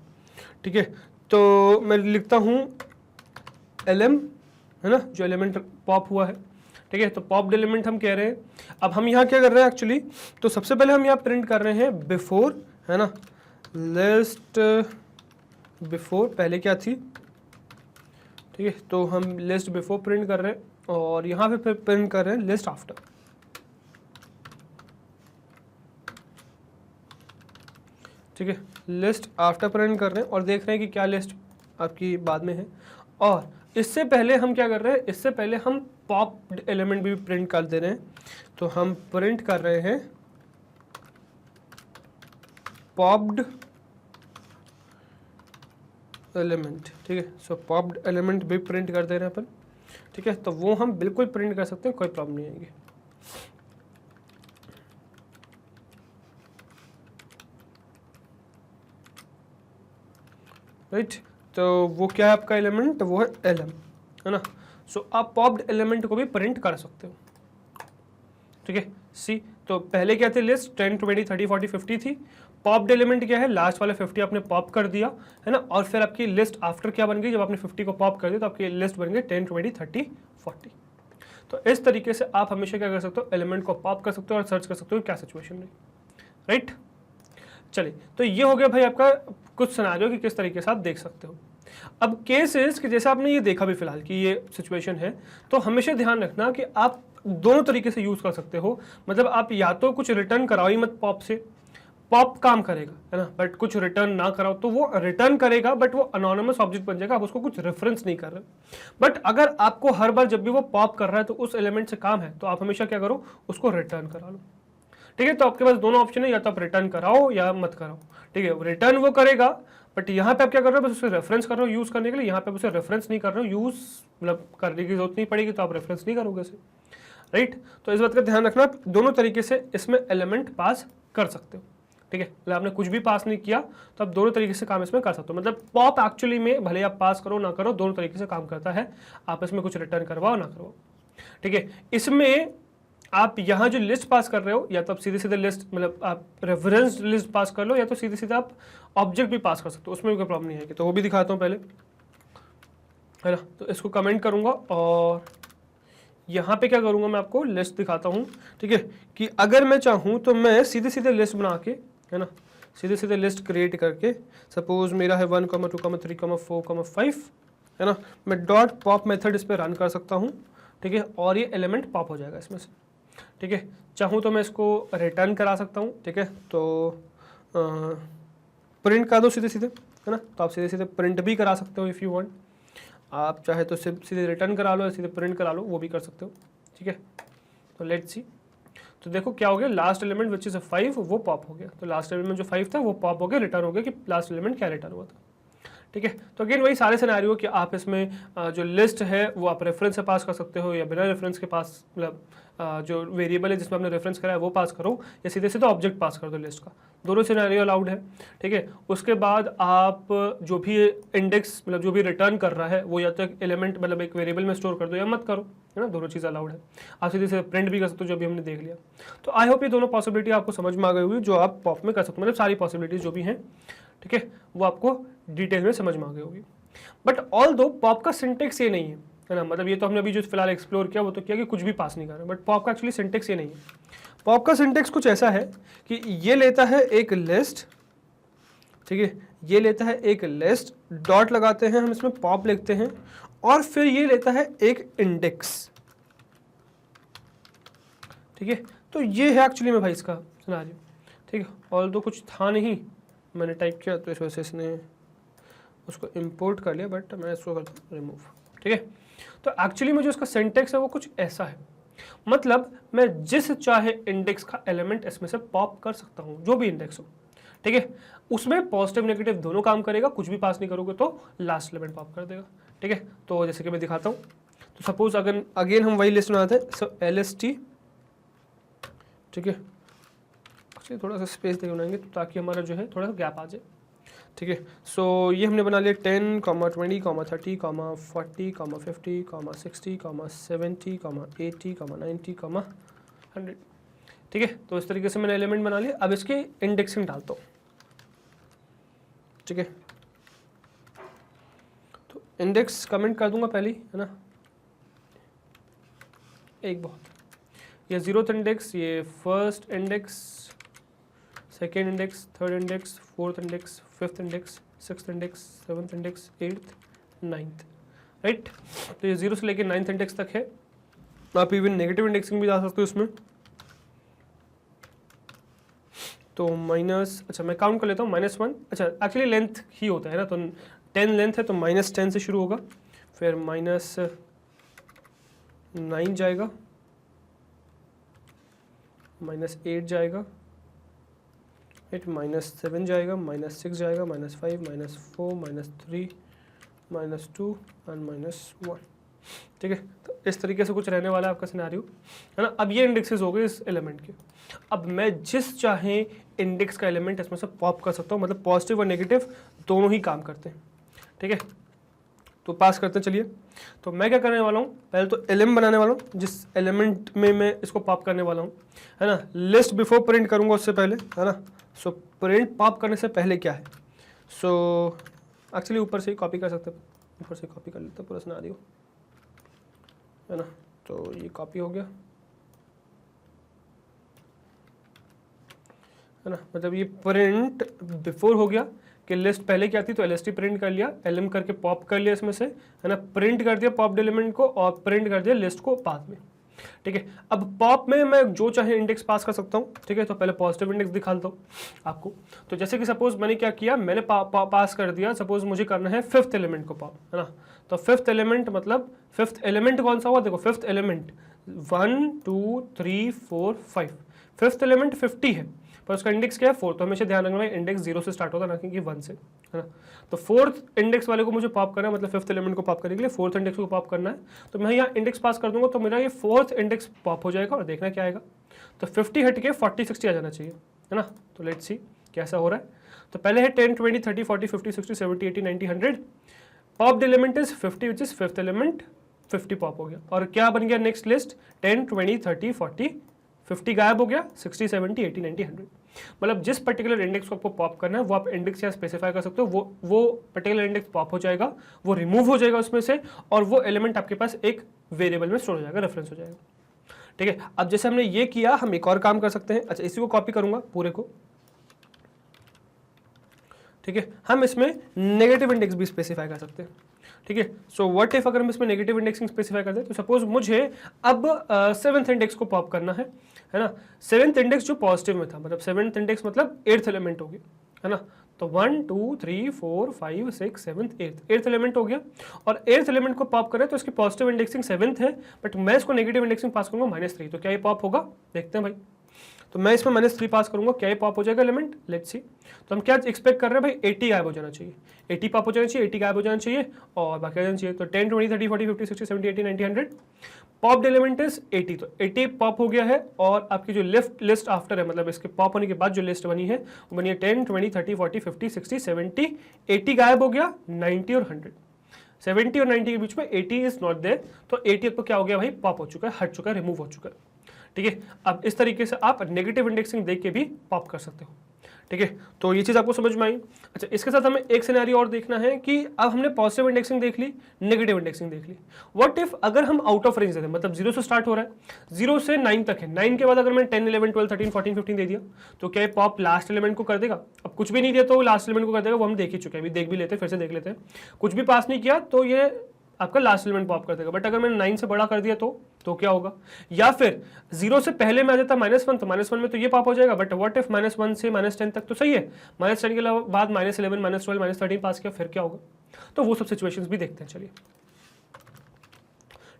ठीक है। तो मैं लिखता हूँ lm, है ना, जो एलिमेंट पॉप हुआ है, ठीक है। तो पॉप्ड एलिमेंट हम कह रहे हैं। अब हम यहाँ क्या कर रहे हैं एक्चुअली, तो सबसे पहले हम यहाँ प्रिंट कर रहे हैं बिफोर, है ना, लिस्ट बिफोर पहले क्या थी, ठीक है। तो हम लिस्ट बिफोर प्रिंट कर रहे हैं, और यहाँ पे फिर प्रिंट कर रहे हैं लिस्ट आफ्टर, ठीक है। लिस्ट आफ्टर प्रिंट कर रहे हैं और देख रहे हैं कि क्या लिस्ट आपकी बाद में है। और इससे पहले हम क्या कर रहे हैं, इससे पहले हम पॉप्ड एलिमेंट भी प्रिंट कर दे रहे हैं। तो हम प्रिंट कर रहे हैं पॉप्ड एलिमेंट, ठीक है। सो पॉप्ड एलिमेंट भी प्रिंट कर दे रहे हैं अपन, ठीक है। तो वो हम बिल्कुल प्रिंट कर सकते हैं, कोई प्रॉब्लम नहीं आएगी, राइट। तो वो क्या है आपका एलिमेंट, वो है lm, है ना। सो आप पॉप्ड एलिमेंट को भी प्रिंट कर सकते हो, ठीक है। सी, तो पहले क्या थे, लिस्ट 10, 20, 30, 40, 50 थी। पॉप्ड एलिमेंट क्या है, लास्ट वाले 50 आपने पॉप कर दिया, है ना, और फिर आपकी लिस्ट आफ्टर क्या बन गई, जब आपने 50 को पॉप कर दिया तो आपकी लिस्ट बन गई 10, 20, 30, 40। तो इस तरीके से आप हमेशा क्या कर सकते हो, एलिमेंट को पॉप कर सकते हो और सर्च कर सकते हो क्या सिचुएशन है, राइट। चलिए, तो ये हो गया भाई आपका कुछ सिनेरियो कि किस तरीके से आप देख सकते हो। अब केसेस कि जैसे आपने ये देखा भी फिलहाल कि ये सिचुएशन है, तो हमेशा ध्यान रखना कि आप दोनों तरीके से यूज कर सकते हो। मतलब आप या तो कुछ रिटर्न कराओ ही मत पॉप से, पॉप काम करेगा, है ना, बट कुछ रिटर्न ना कराओ तो वो रिटर्न करेगा, बट वो अनोनिमस ऑब्जेक्ट बन जाएगा, आप उसको कुछ रेफरेंस नहीं कर रहे। बट अगर आपको हर बार जब भी वो पॉप कर रहा है तो उस एलिमेंट से काम है, तो आप हमेशा क्या करो, उसको रिटर्न करा लो, ठीक है। तो आपके पास दोनों ऑप्शन है, या तो आप रिटर्न कराओ या मत कराओ, ठीक है। रिटर्न वो करेगा, बट यहाँ पे आप क्या कर रहे हो, बस उसे रेफरेंस कर रहे हो यूज करने के लिए, यहाँ पे उसे रेफरेंस नहीं कर रहे हो, यूज मतलब करने की जरूरत नहीं पड़ेगी, तो आप रेफरेंस नहीं करोगे उसे, राइट। तो इस बात का ध्यान रखना, दोनों तरीके से इसमें एलिमेंट पास कर सकते हो, ठीक है। मतलब आपने कुछ भी पास नहीं किया तो आप दोनों तरीके से काम इसमें कर सकते हो। मतलब पॉप एक्चुअली में भले आप पास करो ना करो, दोनों तरीके से काम करता है, आप इसमें कुछ रिटर्न करवाओ ना करवाओ, ठीक है। इसमें आप यहाँ जो लिस्ट पास कर रहे हो, या तो आप सीधे सीधे लिस्ट मतलब आप रेफरेंस लिस्ट पास कर लो, या तो सीधे सीधे आप ऑब्जेक्ट भी पास कर सकते हो, उसमें भी कोई प्रॉब्लम नहीं है। तो वो भी दिखाता हूँ पहले, है ना। तो इसको कमेंट करूँगा और यहाँ पे क्या करूँगा, मैं आपको लिस्ट दिखाता हूँ, ठीक है। कि अगर मैं चाहूँ तो मैं सीधे सीधे लिस्ट बना के, है ना, सीधे सीधे लिस्ट क्रिएट करके, सपोज मेरा है 1, 2, 3, 4, 5, है ना, मैं डॉट पॉप मेथड इस पर रन कर सकता हूँ, ठीक है। और ये एलिमेंट पॉप हो जाएगा इसमें से, ठीक है। चाहूँ तो मैं इसको रिटर्न करा सकता हूँ, ठीक है। तो प्रिंट कर दो सीधे सीधे, है ना। तो आप सीधे सीधे प्रिंट भी करा सकते हो इफ़ यू वांट, आप चाहे तो सीधे रिटर्न करा लो या सीधे प्रिंट करा लो, वो भी कर सकते हो, ठीक है। तो लेट्स सी। तो देखो क्या हो गया, लास्ट एलिमेंट विच इज 5 वो पॉप हो गया, तो लास्ट एलिमेंट जो 5 था वो पॉप हो गया, रिटर्न हो गया कि लास्ट एलिमेंट क्या रिटर्न हुआ था। ठीक है, तो अगेन वही सारे सिनेरियो कि आप इसमें जो लिस्ट है वो आप रेफरेंस से पास कर सकते हो या बिना रेफरेंस के पास, मतलब जो वेरिएबल है जिसमें आपने रेफरेंस करा है वो पास करो या सीधे सीधे ऑब्जेक्ट पास कर दो लिस्ट का, दोनों सिनेरियो अलाउड है। ठीक है, उसके बाद आप जो भी इंडेक्स मतलब जो भी रिटर्न कर रहा है वो या तो एक एलिमेंट मतलब एक वेरिएबल में स्टोर कर दो या मत करो, है ना, दोनों चीज़ अलाउड है। आप सीधे से प्रिंट भी कर सकते हो जो भी हमने देख लिया। तो आई होप ये दोनों पॉसिबिलिटी आपको समझ में आ गई होगी जो आप पॉप में कर सकते हो, मतलब सारी पॉसिबिलिटीज जो भी हैं, ठीक है, वो आपको डिटेल में समझ में आ गई होगी। बट ऑल दो पॉप का सिंटेक्स ये नहीं है ना, मतलब ये तो हमने अभी जो फिलहाल एक्सप्लोर किया वो तो किया कि कुछ भी पास नहीं कर रहे, बट पॉप का एक्चुअली सिंटेक्स ये नहीं है। पॉप का सिंटेक्स कुछ ऐसा है कि ये लेता है एक लिस्ट, ठीक है, ये लेता है एक लिस्ट, डॉट लगाते हैं हम इसमें, पॉप लिखते हैं, और फिर ये लेता है एक इंडेक्स। ठीक है, तो ये है एक्चुअली में भाई इसका सिनेरियो। ठीक है, ऑल दो कुछ था नहीं, मैंने टाइप किया तो इस वजह से इसने उसको इंपोर्ट कर लिया, बट मैं इसको करता हूँ रिमूव। ठीक है, तो एक्चुअली में जो इसका सिंटेक्स है वो कुछ ऐसा है, मतलब मैं जिस चाहे इंडेक्स का एलिमेंट इसमें से पॉप कर सकता हूँ, जो भी इंडेक्स हो। ठीक है, उसमें पॉजिटिव नेगेटिव दोनों काम करेगा, कुछ भी पास नहीं करोगे तो लास्ट एलिमेंट पॉप कर देगा। ठीक है, तो जैसे कि मैं दिखाता हूँ, तो सपोज अगर अगेन हम वही लिस्ट बनाते हैं, सो LST, ठीक है, थोड़ा सा स्पेस दे बनाएंगे तो ताकि हमारा जो है थोड़ा सा गैप आ जाए। ठीक है, सो ये हमने बना लिया 10, 20, 30, 40, 50, 60, 70, 80, 90, 100। ठीक है, तो इस तरीके से मैंने एलिमेंट बना लिया। अब इसके इंडेक्सिंग डालता हूँ। ठीक है, तो इंडेक्स कमेंट कर दूंगा पहले ही, है ना, एक बहुत, ये 0th इंडेक्स, ये first index, second index, third index, fourth index, fifth index, sixth index, seventh index, 8th, 9th, right. तो ये 0 से लेकर 9th इंडेक्स तक है। आप इवन नेगेटिव इंडेक्सिंग भी जा सकते हो इसमें। तो माइनस, अच्छा मैं काउंट कर लेता हूँ, -1, अच्छा एक्चुअली लेंथ ही होता है ना, तो 10 लेंथ है तो -10 से शुरू होगा, फिर -9 जाएगा, -8 जाएगा, -7 जाएगा, -6 जाएगा, -5, -4, -3, -2 एंड -1। ठीक है, तो इस तरीके से कुछ रहने वाला है आपका सिनेरियो, है ना। अब ये इंडेक्सेस हो गए इस एलिमेंट के। अब मैं जिस चाहे इंडेक्स का एलिमेंट इसमें से पॉप कर सकता हूँ, मतलब पॉजिटिव और नेगेटिव दोनों ही काम करते हैं। ठीक है, तो पास करते हैं। चलिए, तो मैं क्या करने वाला हूँ, पहले तो एलिमेंट बनाने वाला हूँ जिस एलिमेंट में मैं इसको पॉप करने वाला हूँ, है ना। लिस्ट बिफोर प्रिंट करूँगा उससे पहले, है ना। सो प्रिंट पॉप करने से पहले क्या है, सो एक्चुअली ऊपर से ही कॉपी कर सकते हैं, ऊपर से कॉपी कर लेते हैं पूरा सिनेरियो, है ना। तो ये कॉपी हो गया, है ना, मतलब ये प्रिंट बिफोर हो गया कि लिस्ट पहले क्या थी तो LST प्रिंट कर लिया, LM करके पॉप कर लिया इसमें से, है ना, प्रिंट कर दिया पॉप्ड एलिमेंट को और प्रिंट कर दिया लिस्ट को बाद में। ठीक है, अब पॉप में मैं जो चाहे इंडेक्स पास कर सकता हूँ। ठीक है, तो पहले पॉजिटिव इंडेक्स दिखाता हूँ आपको। तो जैसे कि सपोज मैंने क्या किया, मैंने पास कर दिया, सपोज मुझे करना है 5th एलिमेंट को पॉप, है ना। तो 5th एलिमेंट मतलब 5th एलिमेंट कौन सा हुआ, देखो 5th एलिमेंट 1 2 3 4 5, 5th एलिमेंट 50 है पर उसका इंडेक्स क्या है 4, तो हमेशा ध्यान रखना है इंडेक्स 0 से स्टार्ट होता है ना कि 1 से, है ना। तो 4th इंडेक्स वाले को मुझे पॉप करना है, मतलब 5th एलिमेंट को पॉप करने के लिए 4th इंडेक्स को पॉप करना है। तो मैं यहाँ इंडेक्स पास कर दूंगा तो मेरा ये 4th इंडेक्स पॉप हो जाएगा और देखना क्या आएगा। तो 50 हट के 40 60 आ जाना चाहिए, है ना। तो लेट्स सी कैसा हो रहा है। तो पहले है 10 20 30 40 50 60 70 80 90 100, popped element is 50 which is 5th element, 50 pop हो गया। और क्या बन गया नेक्स्ट लिस्ट, 10 20 30 40 50 गायब हो गया, 60 70 80 90 100। मतलब जिस पर्टिकुलर इंडेक्स को आपको पॉप करना है वो आप इंडेक्स यहाँ स्पेसिफाई कर सकते हो, वो पर्टिकुलर इंडेक्स पॉप हो जाएगा, वो रिमूव हो जाएगा उसमें से, और वो एलिमेंट आपके पास एक वेरिएबल में स्टोर हो जाएगा, रेफरेंस हो जाएगा। ठीक है, अब जैसे हमने ये किया, हम एक और काम कर सकते हैं। अच्छा, इसी को कॉपी करूंगा पूरे को। ठीक है, हम इसमें नेगेटिव इंडेक्स भी स्पेसिफाई कर सकते हैं। ठीक है, सो व्हाट इफ अगर हम इसमें नेगेटिव इंडेक्सिंग स्पेसिफाई करते हैं, तो सपोज मुझे अब 7th इंडेक्स को पॉप करना है ना। 7th इंडेक्स जो पॉजिटिव में था, मतलब 7th इंडेक्स मतलब 8th एलिमेंट होगी, है ना। तो 1 2 3 4 5 6 7 8th एलिमेंट हो गया, और 8th एलिमेंट को पॉप करें तो इसकी पॉजिटिव इंडेक्सिंग 7th है, बट मैं इसको नेगेटिव इंडेक्सिंग पास करूंगा -3, तो क्या ये पॉप होगा? देखते हैं भाई। तो मैं इसमें -3 पास करूंगा, क्या ये पॉप हो जाएगा एलिमेंट? Let's see. तो हम क्या एक्सपेक्ट कर रहे हैं भाई? 80 गायब हो जाना चाहिए, 80 पॉप हो जाना चाहिए, 80 गायब हो जाना चाहिए और बाकी आ जाना चाहिए। तो 10 20 30 40 50 60 70 80 90 100 पॉप्ड एलिमेंट इज 80, तो 80 पॉप हो गया है। और आपकी जो लेफ्ट लिस्ट आफ्टर है, मतलब इसके पॉप होने के बाद जो लिस्ट बनी है वो बनी है 10 20 30 40 50 60 70 80 गायब हो गया, 90 और 100, 70 और 90 के बीच में 80 इज नॉट देयर, तो 80 तो क्या हो गया भाई? पॉप हो चुका है, हट चुका है, रिमूव हो चुका है। ठीक है, अब इस तरीके से आप नेगेटिव इंडेक्सिंग देख के भी पॉप कर सकते हो। ठीक है, तो ये चीज आपको समझ में आई। अच्छा, इसके साथ हमें एक सिनेरियो और देखना है कि अब हमने पॉजिटिव इंडेक्सिंग देख ली, नेगेटिव इंडेक्सिंग देख ली। व्हाट इफ अगर हम आउट ऑफ रेंज देते हैं, मतलब 0 से स्टार्ट हो रहा है, 0 से 9 तक है, 9 के बाद अगर मैंने 10 11 12 13 14 15 दे दिया, तो क्या ये पॉप लास्ट एलिमेंट को कर देगा? अब कुछ भी नहीं दिया तो लास्ट एलिमेंट को कर देगा, वो हम देख ही चुके हैं, अभी देख भी लेते हैं, फिर से देख लेते हैं। कुछ भी पास नहीं किया तो ये आपका लास्ट एलिमेंट पॉप कर देगा, बट अगर मैंने 9 से बड़ा कर दिया तो क्या होगा? या फिर 0 से पहले में आ जाता -1, तो -1 में तो ये पॉप हो जाएगा, बट व्हाट इफ -1 से -10 तक तो सही है, -10 के बाद -11 -12 -13 पास किया, फिर क्या होगा? तो वो सब सिचुएशंस भी देखते हैं, चलिए।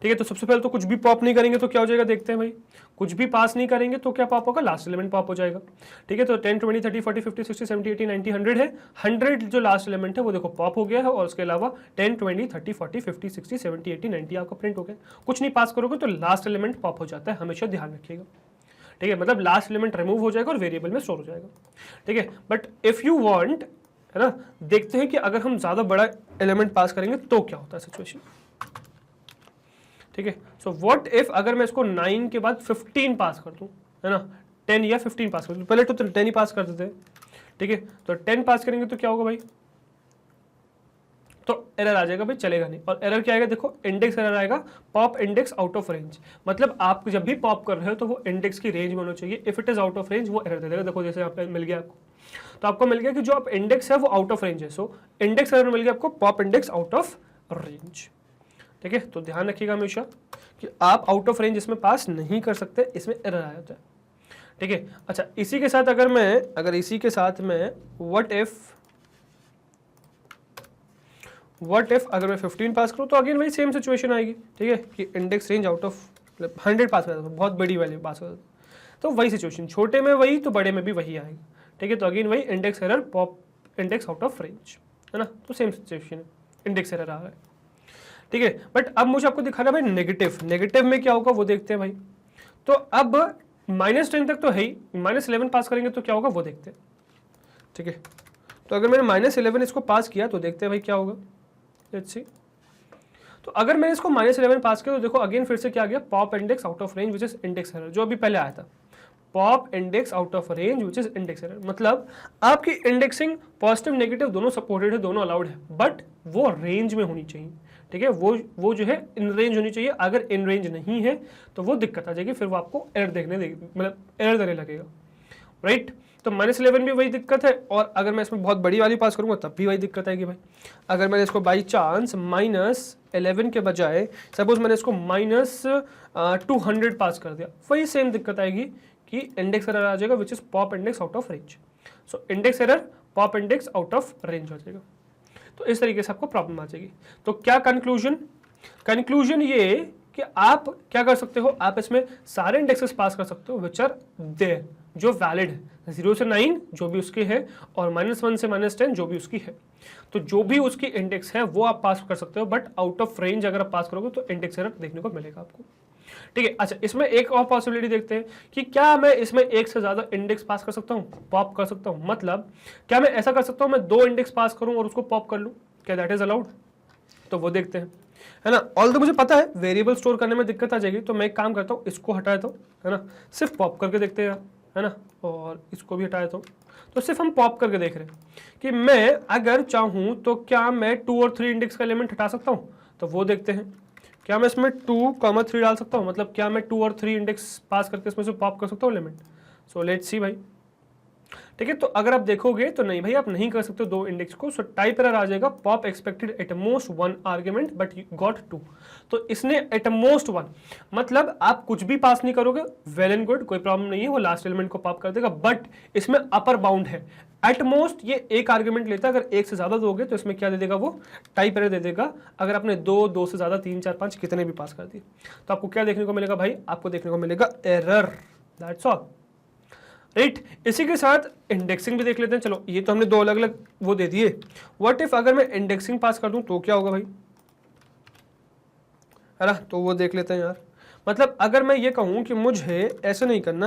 ठीक है, तो सबसे पहले तो कुछ भी पॉप नहीं करेंगे तो क्या हो जाएगा, देखते हैं भाई। कुछ भी पास नहीं करेंगे तो क्या पॉप होगा? लास्ट एलिमेंट पॉप हो जाएगा। ठीक है, तो 10 20 30 40 50 60 70 80 90 100 है, 100 जो लास्ट एलिमेंट है वो देखो पॉप हो गया है, और उसके अलावा 10 20 30 40 50 60 70 80 90 आपका प्रिंट हो गया। कुछ नहीं पास करोगे तो लास्ट एलिमेंट पॉप हो जाता है, हमेशा ध्यान रखिएगा। ठीक है, मतलब लास्ट एलिमेंट रिमूव हो जाएगा और वेरिएबल में स्टोर हो जाएगा। ठीक है, बट इफ यू वांट, है ना, देखते हैं कि अगर हम ज्यादा बड़ा एलिमेंट पास करेंगे तो क्या होता है सिचुएशन। ठीक है, सो व्हाट इफ अगर मैं इसको 9 के बाद 15 पास कर दूं, है ना, 10 या 15 पास कर दूं, पहले तो 10 ही पास कर देते हैं। ठीक है, तो 10 पास करेंगे तो क्या होगा भाई? तो एरर आ जाएगा भाई, चलेगा नहीं। और एरर क्या आएगा? देखो, इंडेक्स एरर आएगा, pop index out of range. मतलब आप जब भी पॉप कर रहे हो तो वो इंडेक्स की रेंज में होना चाहिए, if it is out of range वो एरर दे देगा। देखो जैसे आपको मिल गया, तो आपको मिल गया कि जो आप इंडेक्स है वो आउट ऑफ रेंज है, सो इंडेक्स एरर मिल गया आपको, pop index out of range. ठीक है, तो ध्यान रखिएगा हमेशा कि आप आउट ऑफ रेंज इसमें पास नहीं कर सकते, इसमें एरर आ जाता है। ठीक है, अच्छा, इसी के साथ अगर इसी के साथ में व्हाट इफ अगर मैं 15 पास करूं तो अगेन वही सेम सिचुएशन आएगी। ठीक है, कि इंडेक्स रेंज आउट ऑफ, मतलब 100 पास कर देता, बहुत बड़ी वैल्यू पास कर देता, तो वही सिचुएशन, छोटे में वही तो बड़े में भी वही आएगा। ठीक है, तो अगेन वही index error, pop index out of range, है ना, तो सेम सिचुएशन है, इंडेक्स एरर आ रहा है। ठीक है, बट अब मुझे आपको दिखाना भाई नेगेटिव में क्या होगा वो देखते हैं भाई। तो अब -10 तक तो है ही, -11 पास करेंगे तो क्या होगा वो देखते हैं। ठीक है, तो अगर मैंने -11 इसको पास किया तो देखते हैं भाई क्या होगा, लेट्स सी। तो अगर मैंने इसको -11 पास किया तो देखो अगेन फिर से क्या आ गया, pop index out of range which is index error, जो अभी पहले आया था, pop index out of range which is index error. मतलब आपकी इंडेक्सिंग पॉजिटिव नेगेटिव दोनों सपोर्टेड है, दोनों अलाउड है, बट वो रेंज में होनी चाहिए। ठीक है, वो जो है इन रेंज होनी चाहिए, अगर इन रेंज नहीं है तो वो दिक्कत आ जाएगी, फिर वो आपको एरर देखने देगी, मतलब एरर देने लगेगा, राइट। तो -11 भी वही दिक्कत है, और अगर मैं इसमें बहुत बड़ी वाली पास करूंगा तब भी वही दिक्कत आएगी भाई। अगर मैंने इसको बाई चांस -11 के बजाय सपोज मैंने इसको -200 पास कर दिया, वही सेम दिक्कत आएगी कि इंडेक्स एरर आ जाएगा which is pop index out of range. So index error, pop index out of range हो जाएगा, तो इस तरीके से आपको प्रॉब्लम आ जाएगी। तो क्या कंक्लूजन ये कि आप क्या कर सकते हो, आप इसमें सारे इंडेक्सेस पास कर सकते हो विच आर देयर, जो वैलिड है, 0 से 9 जो भी उसकी है, और -1 से -10 जो भी उसकी है। तो जो भी उसकी इंडेक्स है वो आप पास कर सकते हो, बट आउट ऑफ रेंज अगर आप पास करोगे तो इंडेक्स एरर देखने को मिलेगा आपको। ठीक है, अच्छा, इसमें एक और पॉसिबिलिटी देखते हैं कि क्या मैं इसमें एक से ज्यादा इंडेक्स पास कर सकता हूँ, पॉप कर सकता हूँ। मतलब क्या मैं ऐसा कर सकता हूँ, मैं 2 इंडेक्स पास करूँ और उसको पॉप कर लूँ, क्या दैट इज अलाउड? तो वो देखते हैं, है ना। ऑल तो मुझे पता है वेरिएबल स्टोर करने में दिक्कत आ जाएगी, तो मैं एक काम करता हूँ, इसको हटा देता हूँ, है ना, सिर्फ पॉप करके देखते हैं, है ना, और इसको भी हटा देता हूँ। तो सिर्फ हम पॉप करके देख रहे हैं कि मैं अगर चाहूँ तो क्या मैं 2 और 3 इंडेक्स का एलिमेंट हटा सकता हूँ, तो वो देखते हैं। क्या मैं इसमें 2, 3 डाल सकता हूँ, मतलब क्या मैं 2 और 3 इंडेक्स पास करके इसमें से पॉप कर सकता हूँ एलिमेंट। सो लेट्स सी भाई। ठीक है, तो अगर आप देखोगे तो नहीं भाई, आप नहीं कर सकते 2 इंडेक्स को। सो टाइप एरर आ जाएगा, pop expected at most 1 argument but got 2। तो इसने एट मोस्ट 1, मतलब आप कुछ भी पास नहीं करोगे, वेल एंड गुड, कोई प्रॉब्लम नहीं है, वो लास्ट एलिमेंट को पॉप कर देगा, बट इसमें अपर बाउंड है, एट मोस्ट ये एक आर्ग्यूमेंट लेता है, अगर एक से ज्यादा दोगे तो इसमें क्या दे देगा, वो टाइप एरर दे देगा। अगर आपने दो से ज्यादा, 3, 4, 5 कितने भी पास कर दिए तो आपको क्या देखने को मिलेगा भाई, आपको देखने को मिलेगा एरर, दैट्स ऑल, राइट। इसी के साथ इंडेक्सिंग भी देख लेते हैं। चलो ये तो हमने दो अलग अलग वो दे दिए। व्हाट इफ अगर मैं इंडेक्सिंग पास कर दूं तो क्या होगा भाई, है ना, तो वो देख लेते हैं यार। मतलब अगर मैं ये कहूं कि मुझे ऐसे नहीं करना,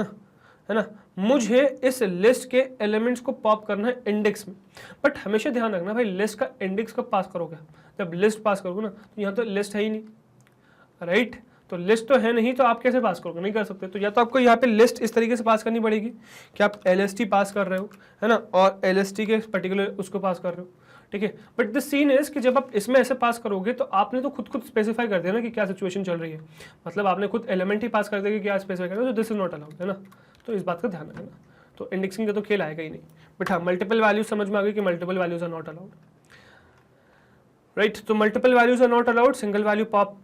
है ना, मुझे इस लिस्ट के एलिमेंट्स को पॉप करना है इंडेक्स में, बट हमेशा ध्यान रखना भाई लिस्ट का इंडेक्स कब पास करोगे, जब लिस्ट पास करोगे ना, तो यहाँ तो लिस्ट है ही नहीं, राइट, तो लिस्ट तो है नहीं, तो आप कैसे पास करोगे, नहीं कर सकते। तो या तो आपको यहाँ पे लिस्ट इस तरीके से पास करनी पड़ेगी कि आप LST पास कर रहे हो, है ना, और LST के पर्टिकुलर उसको पास कर रहे हो, ठीक है। बट द सीन इज कि जब आप इसमें ऐसे पास करोगे तो आपने तो खुद स्पेसिफाई कर दिया ना कि क्या सिचुएशन चल रही है, मतलब आपने खुद एलिमेंट ही पास कर दिया कि क्या स्पेसिफाई करना है, तो दिस इज नॉट अलाउड, है ना। तो इस बात का ध्यान रखना। तो इंडेक्सिंग का तो खेल आएगा ही नहीं, बट हाँ मल्टीपल वैल्यूज समझ में आ गई कि multiple values are not allowed, right. तो multiple values are not allowed. Single value pop,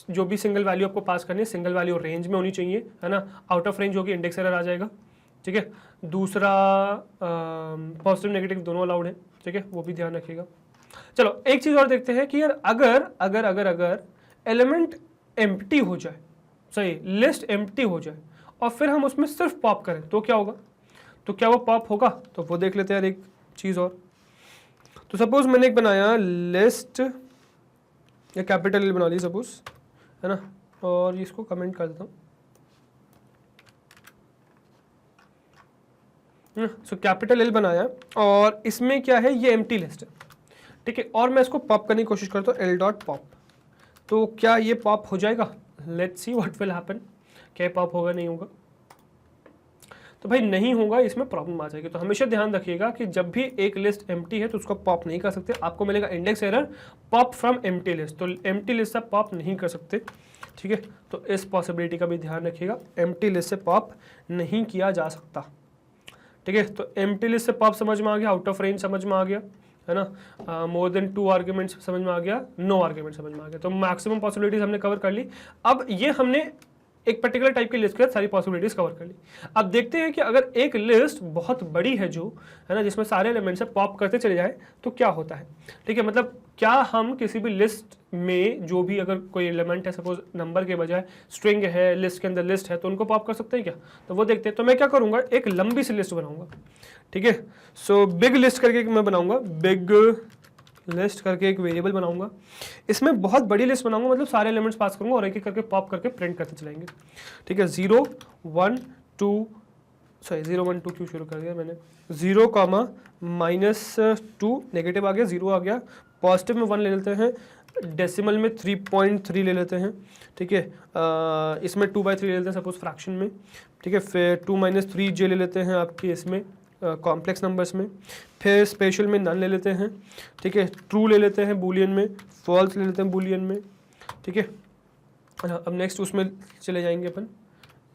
जो भी सिंगल वैल्यू आपको पास करनी है सिंगल वैल्यू रेंज में होनी चाहिए, है ना, आउट ऑफ रेंज होगी इंडेक्स एरर आ जाएगा, ठीक है। दूसरा पॉजिटिव नेगेटिव दोनों अलाउड है, ठीक है, वो भी ध्यान रखिएगा। चलो एक चीज और देखते हैं कि यार अगर अगर अगर अगर एलिमेंट एम्प्टी हो जाए, सही, लिस्ट एम्प्टी हो जाए और फिर हम उसमें सिर्फ पॉप करें तो क्या होगा, तो क्या वो पॉप होगा, तो वो देख लेते हैं यार एक चीज और। तो सपोज मैंने एक बनाया लिस्ट, या कैपिटल बना ली सपोज, है ना, और इसको कमेंट कर देता हूँ, सो कैपिटल L बनाया और इसमें क्या है, ये एम्प्टी लिस्ट है, ठीक है, और मैं इसको पॉप करने की कोशिश करता हूँ L.pop, तो क्या ये पॉप हो जाएगा, let's see what will happen, क्या पॉप होगा नहीं होगा, तो भाई नहीं होगा, इसमें प्रॉब्लम आ जाएगी। तो हमेशा ध्यान रखिएगा कि जब भी एक लिस्ट एम्प्टी है तो उसको पॉप नहीं कर सकते, आपको मिलेगा index error pop from empty list, तो एम्प्टी लिस्ट से पॉप नहीं कर सकते, ठीक है। तो इस पॉसिबिलिटी का भी ध्यान रखिएगा, एम्प्टी लिस्ट से पॉप नहीं किया जा सकता, ठीक है। तो एम्प्टी लिस्ट से पॉप समझ में आ गया, आउट ऑफ रेंज समझ में आ गया, है ना, मोर देन 2 आर्ग्यूमेंट्स समझ में आ गया, नो आर्ग्यूमेंट समझ में आ गया, तो मैक्सिमम पॉसिबिलिटीज हमने कवर कर ली। अब ये हमने एक पर्टिकुलर टाइप की लिस्ट के सारी पॉसिबिलिटीज कवर कर ली। अब देखते हैं कि अगर एक लिस्ट बहुत बड़ी है जो, है ना, जिसमें सारे एलिमेंट्स से पॉप करते चले जाए तो क्या होता है, ठीक है। मतलब क्या हम किसी भी लिस्ट में जो भी अगर कोई एलिमेंट है, सपोज नंबर के बजाय स्ट्रिंग है, लिस्ट के अंदर लिस्ट है, तो उनको पॉप कर सकते हैं क्या, तो वो देखते हैं। तो मैं क्या करूंगा, एक लंबी सी लिस्ट बनाऊंगा, ठीक है। सो बिग लिस्ट करके मैं बनाऊंगा, बिग लिस्ट करके एक वेरिएबल बनाऊंगा, इसमें बहुत बड़ी लिस्ट बनाऊंगा, मतलब सारे एलिमेंट्स पास करूंगा और एक एक करके पॉप करके प्रिंट करते चलाएंगे, ठीक है। 0 1 2 सॉरी 0 1 2 क्यों शुरू कर दिया मैंने, 0 -2 नेगेटिव आ गया, 0 आ गया, पॉजिटिव में 1 ले लेते हैं, डेसिमल में 3.3 ले लेते हैं, ठीक है, इसमें 2/3 ले लेते हैं सपोज फ्रैक्शन में, ठीक है। फिर 2 - 3j ले लेते हैं आपके इसमें कॉम्प्लेक्स नंबर्स में, फिर स्पेशल में नन ले लेते हैं, ठीक है, ट्रू ले लेते हैं बूलियन में, फॉल्स ले लेते हैं बूलियन में, ठीक है। अब नेक्स्ट उसमें चले जाएंगे अपन,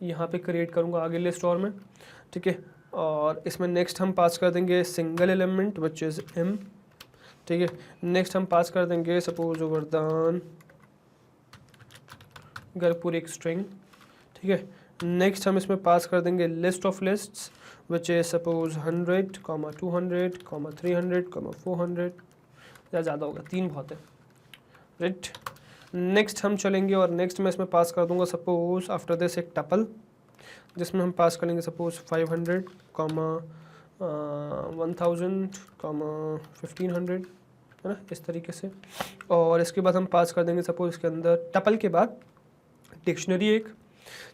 यहाँ पे क्रिएट करूँगा आगे लिस्ट और में, ठीक है, और इसमें नेक्स्ट हम पास कर देंगे single element which is m, ठीक है। नेक्स्ट हम पास कर देंगे सपोज वरदान गरपुर एक स्ट्रिंग, ठीक है। नेक्स्ट हम इसमें पास कर देंगे list of lists which is suppose 100, 200, 300, 400, या ज़्यादा होगा, 3 बहुत है, राइट। नेक्स्ट हम चलेंगे और नेक्स्ट मैं इसमें पास कर दूंगा सपोज आफ्टर दिस एक टपल, जिसमें हम पास करेंगे सपोज 500, 1000, 1500, है ना, इस तरीके से। और इसके बाद हम पास कर देंगे सपोज इसके अंदर टपल के बाद डिक्शनरी एक,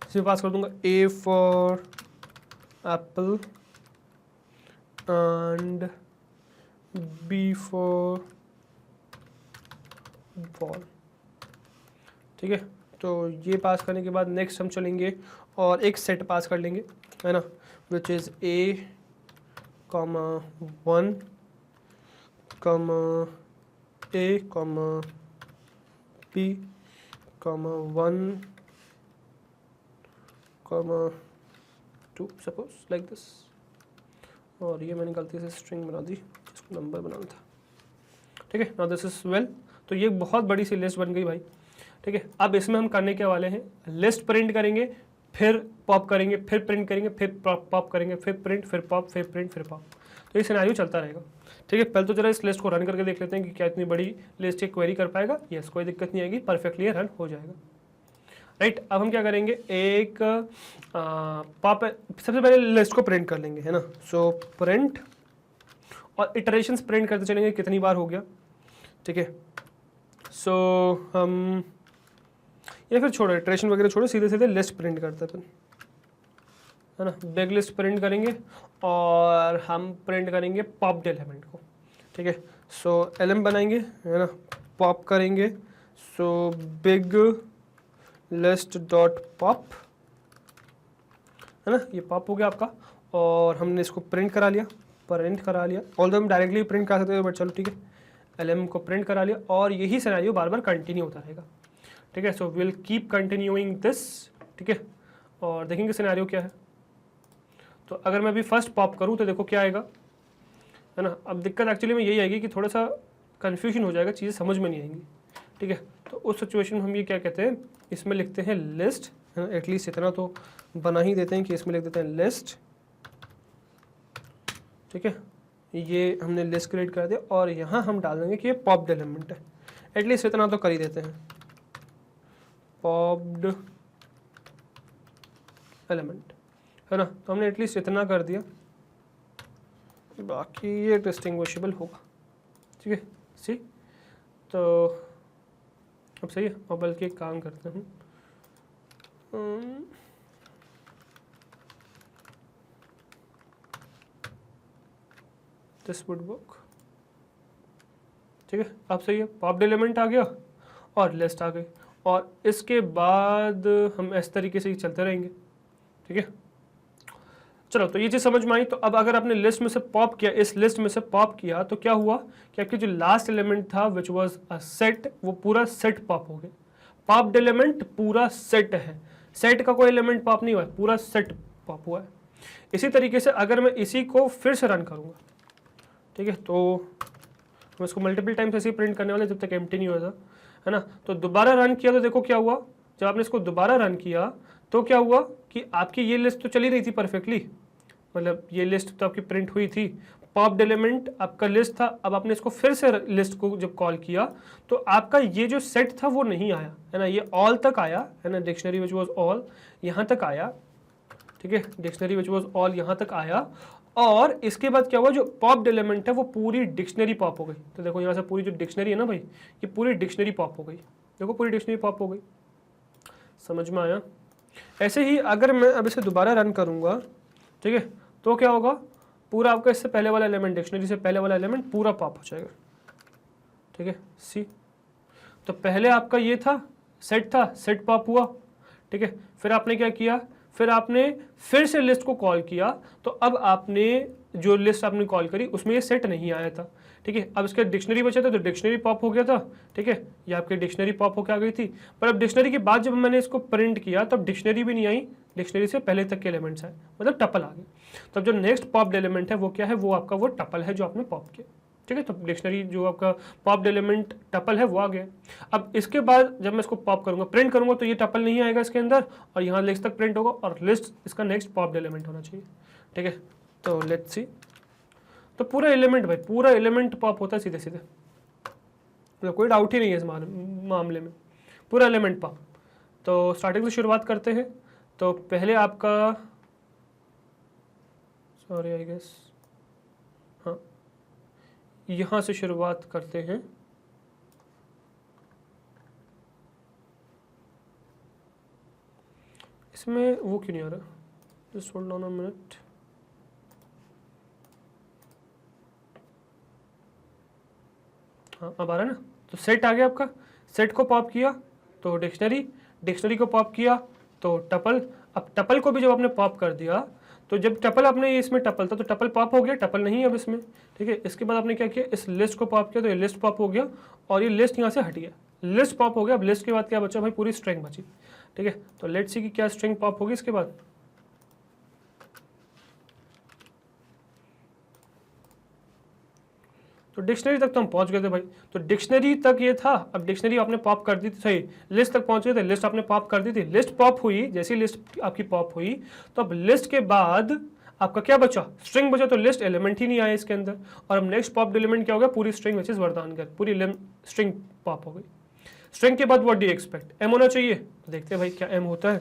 जिसमें पास कर दूंगा A for Apple and B for ball, ठीक है। तो ये पास करने के बाद नेक्स्ट हम चलेंगे और एक सेट पास कर लेंगे, है ना, which is A, 1, A, B, 1, 2 suppose like this, और ये मैंने गलती से स्ट्रिंग बना दी जिसको नंबर बनाना था, ठीक है। नाउ दिस इज वेल, तो ये बहुत बड़ी सी लिस्ट बन गई भाई, ठीक है। अब इसमें हम करने के वाले हैं, लिस्ट प्रिंट करेंगे, फिर पॉप करेंगे, फिर प्रिंट करेंगे, फिर पॉप करेंगे, फिर प्रिंट, फिर पॉप, फिर प्रिंट, फिर पॉप। तो ये सिनेरियो चलता रहेगा। ठीक है, पहले तो जरा इस लिस्ट को रन करके देख लेते हैं कि क्या इतनी बड़ी लिस्ट ये क्वेरी कर पाएगा। यस, कोई दिक्कत नहीं आएगी, परफेक्टली रन हो जाएगा। राइट, अब हम क्या करेंगे, एक पॉप, सबसे पहले लिस्ट को प्रिंट कर लेंगे, है ना। सो प्रिंट, और इटरेशंस प्रिंट करते चलेंगे कितनी बार हो गया। ठीक है, सो हम या फिर छोड़ो इटरेशन वगैरह छोड़ो, सीधे सीधे लिस्ट प्रिंट करते हैं, है ना। बिग लिस्ट प्रिंट करेंगे और हम प्रिंट करेंगे पॉप्ड एलिमेंट को। ठीक है, सो एलएम बनाएंगे, है ना, पॉप करेंगे, so big list dot pop, है ना, ये पॉप हो गया आपका। और हमने इसको प्रिंट करा लिया, ऑल्दो हम डायरेक्टली प्रिंट कर सकते हैं, बट चलो ठीक है, एलएम को प्रिंट करा लिया। और यही सिनेरियो बार बार कंटिन्यू होता रहेगा। ठीक है, so will keep continuing this. ठीक है, और देखेंगे सिनेरियो क्या है। तो अगर मैं अभी फर्स्ट पॉप करूँ तो देखो क्या आएगा, है ना। अब दिक्कत एक्चुअली में यही आएगी कि थोड़ा सा कन्फ्यूजन हो जाएगा, चीज़ें समझ में नहीं आएंगी। ठीक है, तो उस सिचुएशन में हम ये क्या कहते हैं, इसमें लिखते हैं लिस्ट, है ना। एटलीस्ट इतना तो बना ही देते हैं कि इसमें लिख देते हैं लिस्ट। ठीक है, ये हमने लिस्ट क्रिएट कर दिया और यहाँ हम डाल देंगे कि ये पॉप्ड एलिमेंट है। एटलीस्ट इतना तो कर ही देते हैं, पॉप्ड एलिमेंट, है ना। तो हमने एटलीस्ट इतना कर दिया, बाकी ये डिस्टिंग्विशेबल होगा। ठीक है, सी, तो अब सही है। और बल्कि एक काम करते हैं, दिस वुड वर्क। ठीक है, अब सही है, पॉप्ड एलिमेंट आ गया और लिस्ट आ गई, और इसके बाद हम इस तरीके से ही चलते रहेंगे। ठीक है, चलो, तो ये चीज़ समझ में आई। तो अब अगर आपने लिस्ट में से पॉप किया, इस लिस्ट में से पॉप किया, तो क्या हुआ कि आपकी जो लास्ट एलिमेंट था विच वाज अ सेट, वो पूरा सेट पॉप हो गया। पॉप्ड एलिमेंट पूरा सेट है, सेट का कोई एलिमेंट पॉप नहीं हुआ है, पूरा सेट पॉप हुआ है। इसी तरीके से अगर मैं इसी को फिर से रन करूँगा, ठीक है, तो हम इसको मल्टीपल टाइम्स ऐसे ही प्रिंट करने वाले जब तक एम्प्टी नहीं होता, है ना। तो दोबारा रन किया तो देखो क्या हुआ, जब आपने इसको दोबारा रन किया तो क्या हुआ कि आपकी ये लिस्ट तो चली रही थी परफेक्टली, मतलब ये लिस्ट तो आपकी प्रिंट हुई थी, पॉप्ड एलिमेंट आपका लिस्ट था। अब आपने इसको फिर से लिस्ट को जब कॉल किया तो आपका ये जो सेट था वो नहीं आया, है ना, ये ऑल तक आया, है ना, डिक्शनरी विच वाज ऑल यहाँ तक आया। ठीक है, डिक्शनरी विच वाज ऑल यहाँ तक आया, और इसके बाद क्या हुआ, जो पॉप्ड एलिमेंट है वो पूरी डिक्शनरी पॉप हो गई। तो देखो यहाँ से पूरी जो डिक्शनरी है ना भाई, ये पूरी डिक्शनरी पॉप हो गई। देखो पूरी डिक्शनरी पॉप हो गई, समझ में आया। ऐसे ही अगर मैं अब इसे दोबारा रन करूँगा, ठीक है, तो क्या होगा, पूरा आपका इससे पहले वाला एलिमेंट, डिक्शनरी से पहले वाला एलिमेंट पूरा पॉप हो जाएगा। ठीक है, सी, तो पहले आपका ये था, सेट था, सेट पॉप हुआ। ठीक है, फिर आपने क्या किया, फिर आपने फिर से लिस्ट को कॉल किया, तो अब आपने जो लिस्ट आपने कॉल करी उसमें ये सेट नहीं आया था। ठीक है, अब इसके डिक्शनरी बचा था तो डिक्शनरी पॉप हो गया था। ठीक है, ये आपकी डिक्शनरी पॉप होकर आ गई थी, पर अब डिक्शनरी के बाद जब मैंने इसको प्रिंट किया तब डिक्शनरी भी नहीं आई, डिक्शनरी से पहले तक के एलिमेंट्स आए, मतलब टपल आ गए। तब जो नेक्स्ट पॉप्ड एलिमेंट है वो क्या है, वो आपका वो टपल है जो आपने पॉप किया। ठीक है, तो डिक्शनरी जो आपका पॉप्ड एलिमेंट टपल है वो आ गया। अब इसके बाद जब मैं इसको पॉप करूंगा, प्रिंट करूंगा, तो ये टपल नहीं आएगा इसके अंदर, और यहाँ लिस्ट तक प्रिंट होगा, और लिस्ट इसका नेक्स्ट पॉप्ड एलिमेंट होना चाहिए। ठीक है, तो लेट्स सी, तो पूरा एलिमेंट भाई, पूरा एलिमेंट पॉप होता है सीधे सीधे, मतलब कोई डाउट ही नहीं है इस मामले में, पूरा एलिमेंट पॉप। तो स्टार्टिंग से शुरुआत करते हैं। तो पहले आपका, सॉरी आई गेस, हाँ, यहाँ से शुरुआत करते हैं। इसमें वो क्यों नहीं आ रहा, just hold on a minute. हाँ, अब आ रहा है ना। तो सेट आ गया आपका, सेट को पॉप किया तो डिक्शनरी, डिक्शनरी को पॉप किया तो टपल। अब टपल को भी जब आपने पॉप कर दिया, तो जब टपल आपने, इसमें टपल था तो टपल पॉप हो गया, टपल नहीं है अब इसमें। ठीक है, इसके बाद आपने क्या किया, इस लिस्ट को पॉप किया तो ये लिस्ट पॉप हो गया, और ये लिस्ट यहाँ से हट गया, लिस्ट पॉप हो गया। अब लिस्ट के बाद क्या बचा भाई, पूरी स्ट्रिंग बची। ठीक है, तो लेट्स सी कि क्या स्ट्रिंग पॉप होगी इसके बाद। तो डिक्शनरी तक तो हम पहुंच गए थे भाई, तो डिक्शनरी तक ये था। अब डिक्शनरी आपने पॉप कर दी थी, सही, लिस्ट तक पहुंच गए थे, लिस्ट आपने पॉप कर दी थी, लिस्ट पॉप हुई, जैसी लिस्ट आपकी पॉप हुई तो अब लिस्ट के बाद आपका क्या बचा, स्ट्रिंग बचा, तो लिस्ट एलिमेंट ही नहीं आया इसके अंदर। और अब नेक्स्ट पॉप एलिमेंट क्या हो गया, पूरी स्ट्रिंग विच इज वर्दानगर, पूरी स्ट्रिंग पॉप हो गई। स्ट्रिंग के बाद what do you expect, M होना चाहिए, देखते हैं भाई क्या एम होता है।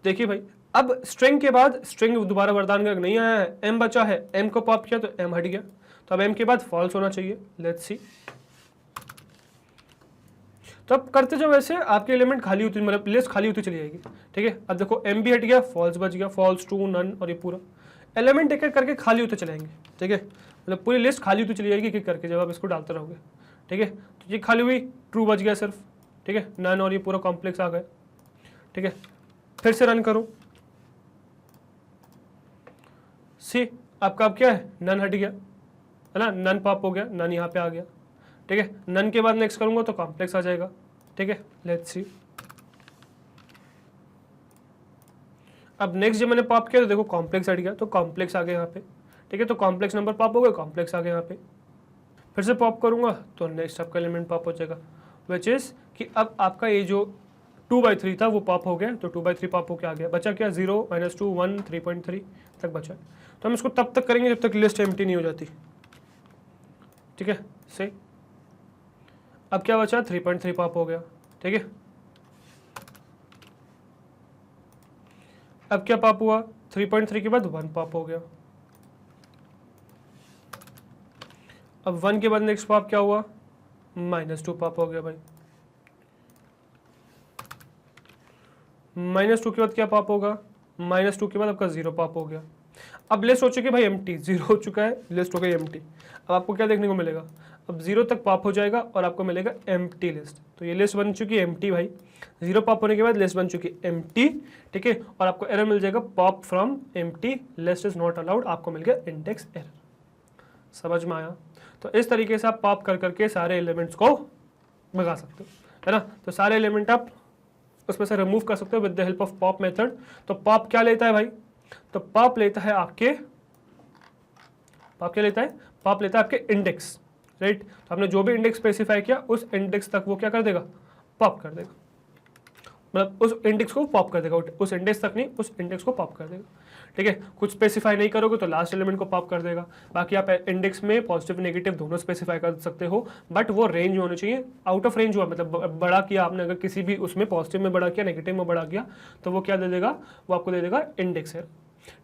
देखिए भाई, अब स्ट्रिंग के बाद स्ट्रिंग दोबारा वरदानगर नहीं आया है, एम बचा है, एम को पॉप किया तो एम हट गया, तो अब एम के बाद फॉल्स होना चाहिए। लेट्स सी, तो अब करते जाओ वैसे, आपके एलिमेंट खाली होती, मतलब लिस्ट खाली होती चली जाएगी। ठीक है, अब देखो एम भी हट गया, फॉल्स बच गया, फॉल्स, ट्रू, नन, और ये पूरा एलिमेंट एक एक करके खाली होते चलेंगे। ठीक है, मतलब पूरी लिस्ट खाली होती चली जाएगी एक एक करके जब आप इसको डालते रहोगे। ठीक है, तो ये खाली हुई, ट्रू बच गया सिर्फ। ठीक है, नन और ये पूरा कॉम्प्लेक्स आ गया। ठीक है, फिर से रन करो, सी आपका अब क्या है, नन हट गया है ना, नन पॉप हो गया, नन यहाँ पे आ गया। ठीक है, नन के बाद नेक्स्ट करूंगा तो कॉम्प्लेक्स आ जाएगा। ठीक है, लेट्स सी, अब नेक्स्ट जब मैंने पॉप किया तो देखो कॉम्प्लेक्स हट गया, तो कॉम्प्लेक्स आ गया यहाँ पे। ठीक है, तो कॉम्प्लेक्स नंबर पॉप हो गया, कॉम्प्लेक्स आ गया यहाँ पे। फिर से पॉप करूंगा तो नेक्स्ट आपका एलिमेंट पॉप हो जाएगा, विच इज कि अब आपका ये जो 2/3 था वो पॉप हो गया, तो 2/3 पॉप होकर आ गया, बचा क्या, 0, -2, 1, 3.3 तक बचा। तो हम इसको तब तक करेंगे जब तक लिस्ट एम्प्टी नहीं हो जाती। ठीक है, सही, अब क्या बचा, 3.3 पॉप हो गया। ठीक है, अब क्या पॉप हुआ, 3.3 के बाद 1 पॉप हो गया। अब 1 के बाद नेक्स्ट पॉप क्या हुआ, -2 पॉप हो गया भाई। -2 के बाद क्या पॉप होगा, -2 के बाद आपका 0 पॉप हो गया। अब लिस्ट हो चुकी है भाई एम्प्टी, 0 हो चुका है, लिस्ट हो गई एम्प्टी। अब आपको क्या देखने को मिलेगा, अब 0 तक पॉप हो जाएगा और आपको मिलेगा एम्प्टी लिस्ट। तो ये लिस्ट बन चुकी है एम्प्टी भाई, 0 पॉप होने के बाद लिस्ट बन चुकी है एम्प्टी। ठीक है, और आपको एरर मिल जाएगा, pop from empty, list is not allowed, आपको मिल गया इंडेक्स एरर। समझ में आया? तो इस तरीके से आप पॉप कर करके सारे एलिमेंट्स को भगा सकते हो, है ना। तो सारे एलिमेंट आप उसमें से रिमूव कर सकते हो with the help of pop method. तो पॉप क्या लेता है भाई, तो पॉप लेता है आपके, पॉप क्या लेता है, पॉप लेता है आपके इंडेक्स, राइट। तो आपने जो भी इंडेक्स स्पेसिफाई किया उस इंडेक्स तक वो क्या कर देगा, पॉप कर देगा, मतलब उस इंडेक्स को पॉप कर देगा, उस इंडेक्स तक नहीं, उस इंडेक्स को पॉप कर देगा। ठीक है, कुछ स्पेसिफाई नहीं करोगे तो लास्ट एलिमेंट को पॉप कर देगा। बाकी आप इंडेक्स में पॉजिटिव नेगेटिव दोनों स्पेसिफाई कर सकते हो, बट वो रेंज होनी चाहिए, आउट ऑफ रेंज हुआ मतलब बड़ा किया आपने, अगर किसी भी उसमें पॉजिटिव में बड़ा किया, नेगेटिव में बड़ा किया, तो वो क्या दे देगा, वो आपको दे देगा इंडेक्स एरर।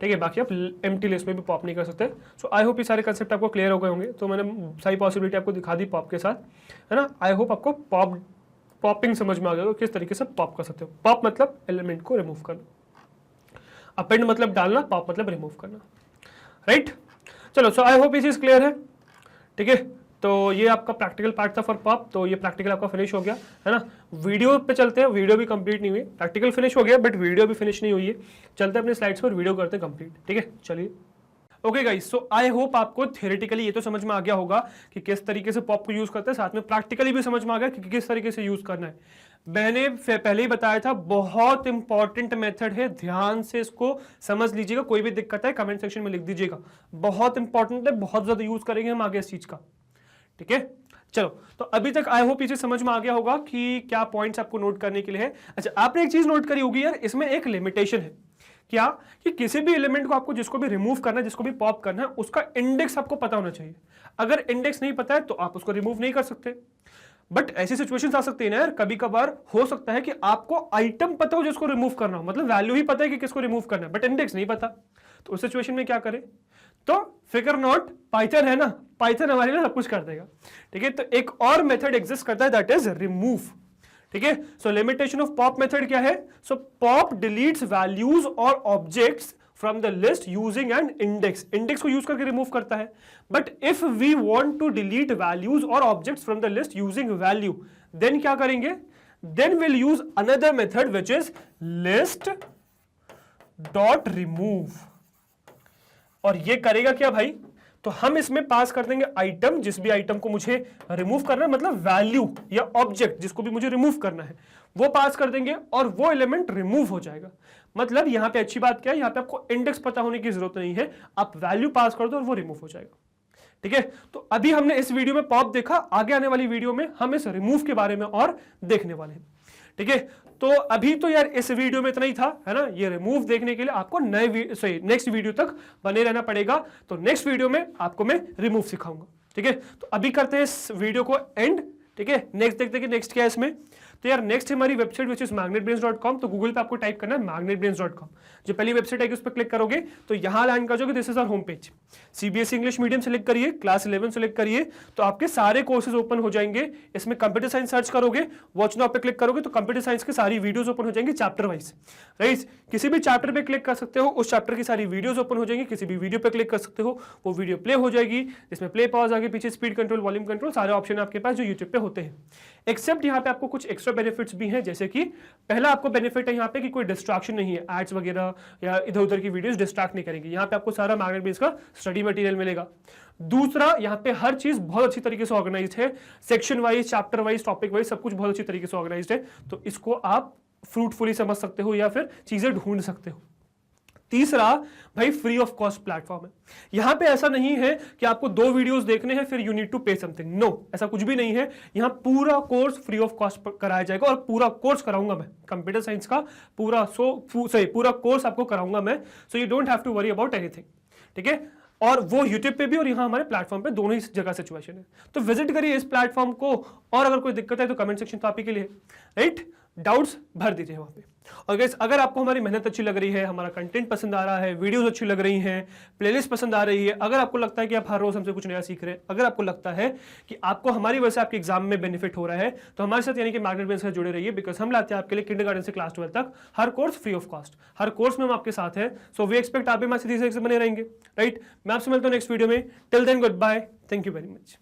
ठीक है, बाकी आप एम्प्टी लिस्ट में भी पॉप नहीं कर सकते। सो आई होप ये सारे कंसेप्ट आपको क्लियर हो गए होंगे। तो मैंने सारी पॉसिबिलिटी आपको दिखा दी पॉप के साथ, है ना। आई होप आपको पॉपिंग समझ में आ गया, किस तरीके से पॉप कर सकते हो। पॉप मतलब एलिमेंट को रिमूव करना, अपेंड मतलब डालना, पॉप मतलब रिमूव करना, राइट। चलो, सो आई होप ये चीज क्लियर है। ठीक है, तो ये आपका प्रैक्टिकल पार्ट था फॉर पॉप, तो ये प्रैक्टिकल आपका फिनिश हो गया, है ना। वीडियो पे चलते हैं, वीडियो भी कंप्लीट नहीं हुई, प्रैक्टिकल फिनिश हो गया बट वीडियो भी फिनिश नहीं हुई है। चलते हैं अपने स्लाइड्स पर, वीडियो करते हैं कंप्लीट। ठीक है, चलिए। Okay guys, so I hope आपको थ्योरेटिकली ये तो समझ में आ गया होगा कि किस तरीके से पॉप को यूज करते हैं, साथ में प्रैक्टिकली भी समझ में आ गया कि किस तरीके से यूज करना है। मैंने पहले ही बताया था, बहुत इंपॉर्टेंट मेथड है, ध्यान से इसको समझ लीजिएगा। कोई भी दिक्कत है कमेंट सेक्शन में लिख दीजिएगा, बहुत इंपॉर्टेंट है, बहुत ज्यादा यूज करेंगे हम आगे इस चीज का। ठीक है, चलो, तो अभी तक आई होप ये चीज समझ में आ गया होगा कि क्या पॉइंट्स आपको नोट करने के लिए है। अच्छा, आपने एक चीज नोट करी होगी यार, इसमें एक लिमिटेशन है, क्या कि किसी भी एलिमेंट को आपको जिसको भी रिमूव करना है, जिसको भी पॉप करना है, उसका इंडेक्स आपको पता होना चाहिए। अगर इंडेक्स नहीं पता है तो आप उसको रिमूव नहीं कर सकते। बट ऐसी सिचुएशंस आ सकती है ना यार, कभी कभार हो सकता है कि आपको आइटम पता हो जिसको रिमूव करना हो, मतलब वैल्यू ही पता है कि किसको रिमूव करना है, बट इंडेक्स नहीं पता। तो उस सिचुएशन में क्या करें, तो फिगर नॉट, पाइथन है ना, पाइथन हमारे लिए सब कुछ कर देगा। ठीक है, तो एक और मेथड एग्जिस्ट करता है, दैट इज रिमूव। ठीक है, so limitation of pop method क्या है, सो पॉप डिलीट्स वैल्यूज और objects from the list using an index, index को यूज करके रिमूव करता है। But if we want to delete values और objects from the list using value, then क्या करेंगे, then will use another method which is list dot remove. और ये करेगा क्या भाई, तो हम इसमें पास कर देंगे आइटम, जिस भी आइटम को मुझे रिमूव करना है, मतलब वैल्यू या ऑब्जेक्ट जिसको भी मुझे रिमूव करना है वो पास कर देंगे और वो एलिमेंट रिमूव हो जाएगा। मतलब यहां पे अच्छी बात क्या है, यहां पे आपको इंडेक्स पता होने की जरूरत नहीं है, आप वैल्यू पास कर दो और वो रिमूव हो जाएगा। ठीक है, तो अभी हमने इस वीडियो में पॉप देखा, आगे आने वाली वीडियो में हम इस रिमूव के बारे में और देखने वाले हैं। ठीक है। तो अभी तो यार इस वीडियो में इतना ही था, है ना। ये रिमूव देखने के लिए आपको नेक्स्ट वीडियो तक बने रहना पड़ेगा। तो नेक्स्ट वीडियो में आपको मैं रिमूव सिखाऊंगा, ठीक है। तो अभी करते हैं इस वीडियो को एंड, ठीक है। नेक्स्ट देखते हैं कि नेक्स्ट क्या है इसमें। तो यार नेक्स्ट हमारी वेबसाइट विच इज magnetbrains.com। तो गूगल पे आपको टाइप करना है magnetbrains.com। जो पहली वेबसाइट आएगी उस पर क्लिक करोगे तो यहाँ लैंड कर जाओगे, this is our home page. CBSE English medium select करिए, क्लास 11 सेलेक्ट करिए, तो आपके सारे कोर्सेज ओपन हो जाएंगे। इसमें कंप्यूटर साइंस सर्च करोगे, वॉच नाउ पे क्लिक करोगे तो कंप्यूटर साइंस की सारी वीडियोज ओपन हो जाएंगी चैप्टर वाइज, राइट। किसी भी चैप्टर पे क्लिक कर सकते हो, उस चैप्टर की सारी वीडियोज ओपन हो जाएंगी। किसी भी वीडियो पे क्लिक कर सकते हो, वो वीडियो प्ले हो जाएगी, जिसमें प्ले पॉज आगे पीछे स्पीड कंट्रोल, वॉल्यूम कंट्रोल, सारे ऑप्शन आपके पास जो यूट्यूब पे होते हैं। एक्सेप्ट यहाँ पे आपको कुछ एक्स्ट्रा बेनिफिट्स भी हैं, जैसे कि पहला आपको बेनिफिट है यहाँ पे कि कोई डिस्ट्रैक्शन नहीं है, एड्स वगैरह या इधर उधर की वीडियोस डिस्ट्रैक्ट नहीं करेंगी। यहाँ पे आपको सारा मैग्नेट बेस का स्टडी मटेरियल मिलेगा। दूसरा, यहाँ पे हर चीज बहुत अच्छी तरीके से ऑर्गेनाइज्ड है, section wise, chapter wise, topic wise, सब कुछ बहुत अच्छी तरीके से ऑर्गेनाइज्ड है। तो इसको आप फ्रूटफुली समझ सकते हो या फिर चीजें ढूंढ सकते हो। तीसरा भाई फ्री ऑफ कॉस्ट प्लेटफॉर्म है। यहां पे ऐसा नहीं है कि आपको 2 वीडियोस देखने हैं फिर यू नीड टू पे समथिंग, नो, ऐसा कुछ भी नहीं है। यहां पूरा कोर्स फ्री ऑफ कॉस्ट कराया जाएगा और पूरा कोर्स कराऊंगा मैं, कंप्यूटर साइंस का पूरा पूरा कोर्स आपको कराऊंगा मैं। So you don't have to worry about anything, ठीक है। और वो यूट्यूब पे भी और यहाँ हमारे प्लेटफॉर्म पे, दोनों ही जगह सिचुएशन है। तो विजिट करिए इस प्लेटफॉर्म को, और अगर कोई दिक्कत है तो कमेंट सेक्शन तो आप ही के लिए, राइट, डाउट्स भर दीजिए वहां पे। और गाइस अगर आपको हमारी मेहनत अच्छी लग रही है, हमारा कंटेंट पसंद आ रहा है, वीडियोस अच्छी लग रही हैं, प्लेलिस्ट पसंद आ रही है, अगर आपको लगता है कि आप हर रोज हमसे कुछ नया सीख रहे हैं, अगर आपको लगता है कि आपको हमारी वजह से आपके एग्जाम में बेनिफिट हो रहा है, तो हमारे साथ यानी कि मैग्नेट ब्रेन्स से जुड़े रहिए। बिकॉज हम लाते हैं आपके लिए किंडरगार्टन से क्लास 12 तक हर कोर्स फ्री ऑफ कॉस्ट, हर कोर्स में हम आपके साथ हैं। सो वी एक्सपेक्ट आप भी हमारे साथ बने रहेंगे, राइट। मैं आपसे मिलता हूँ नेक्स्ट वीडियो में। Till then goodbye, thank you very much.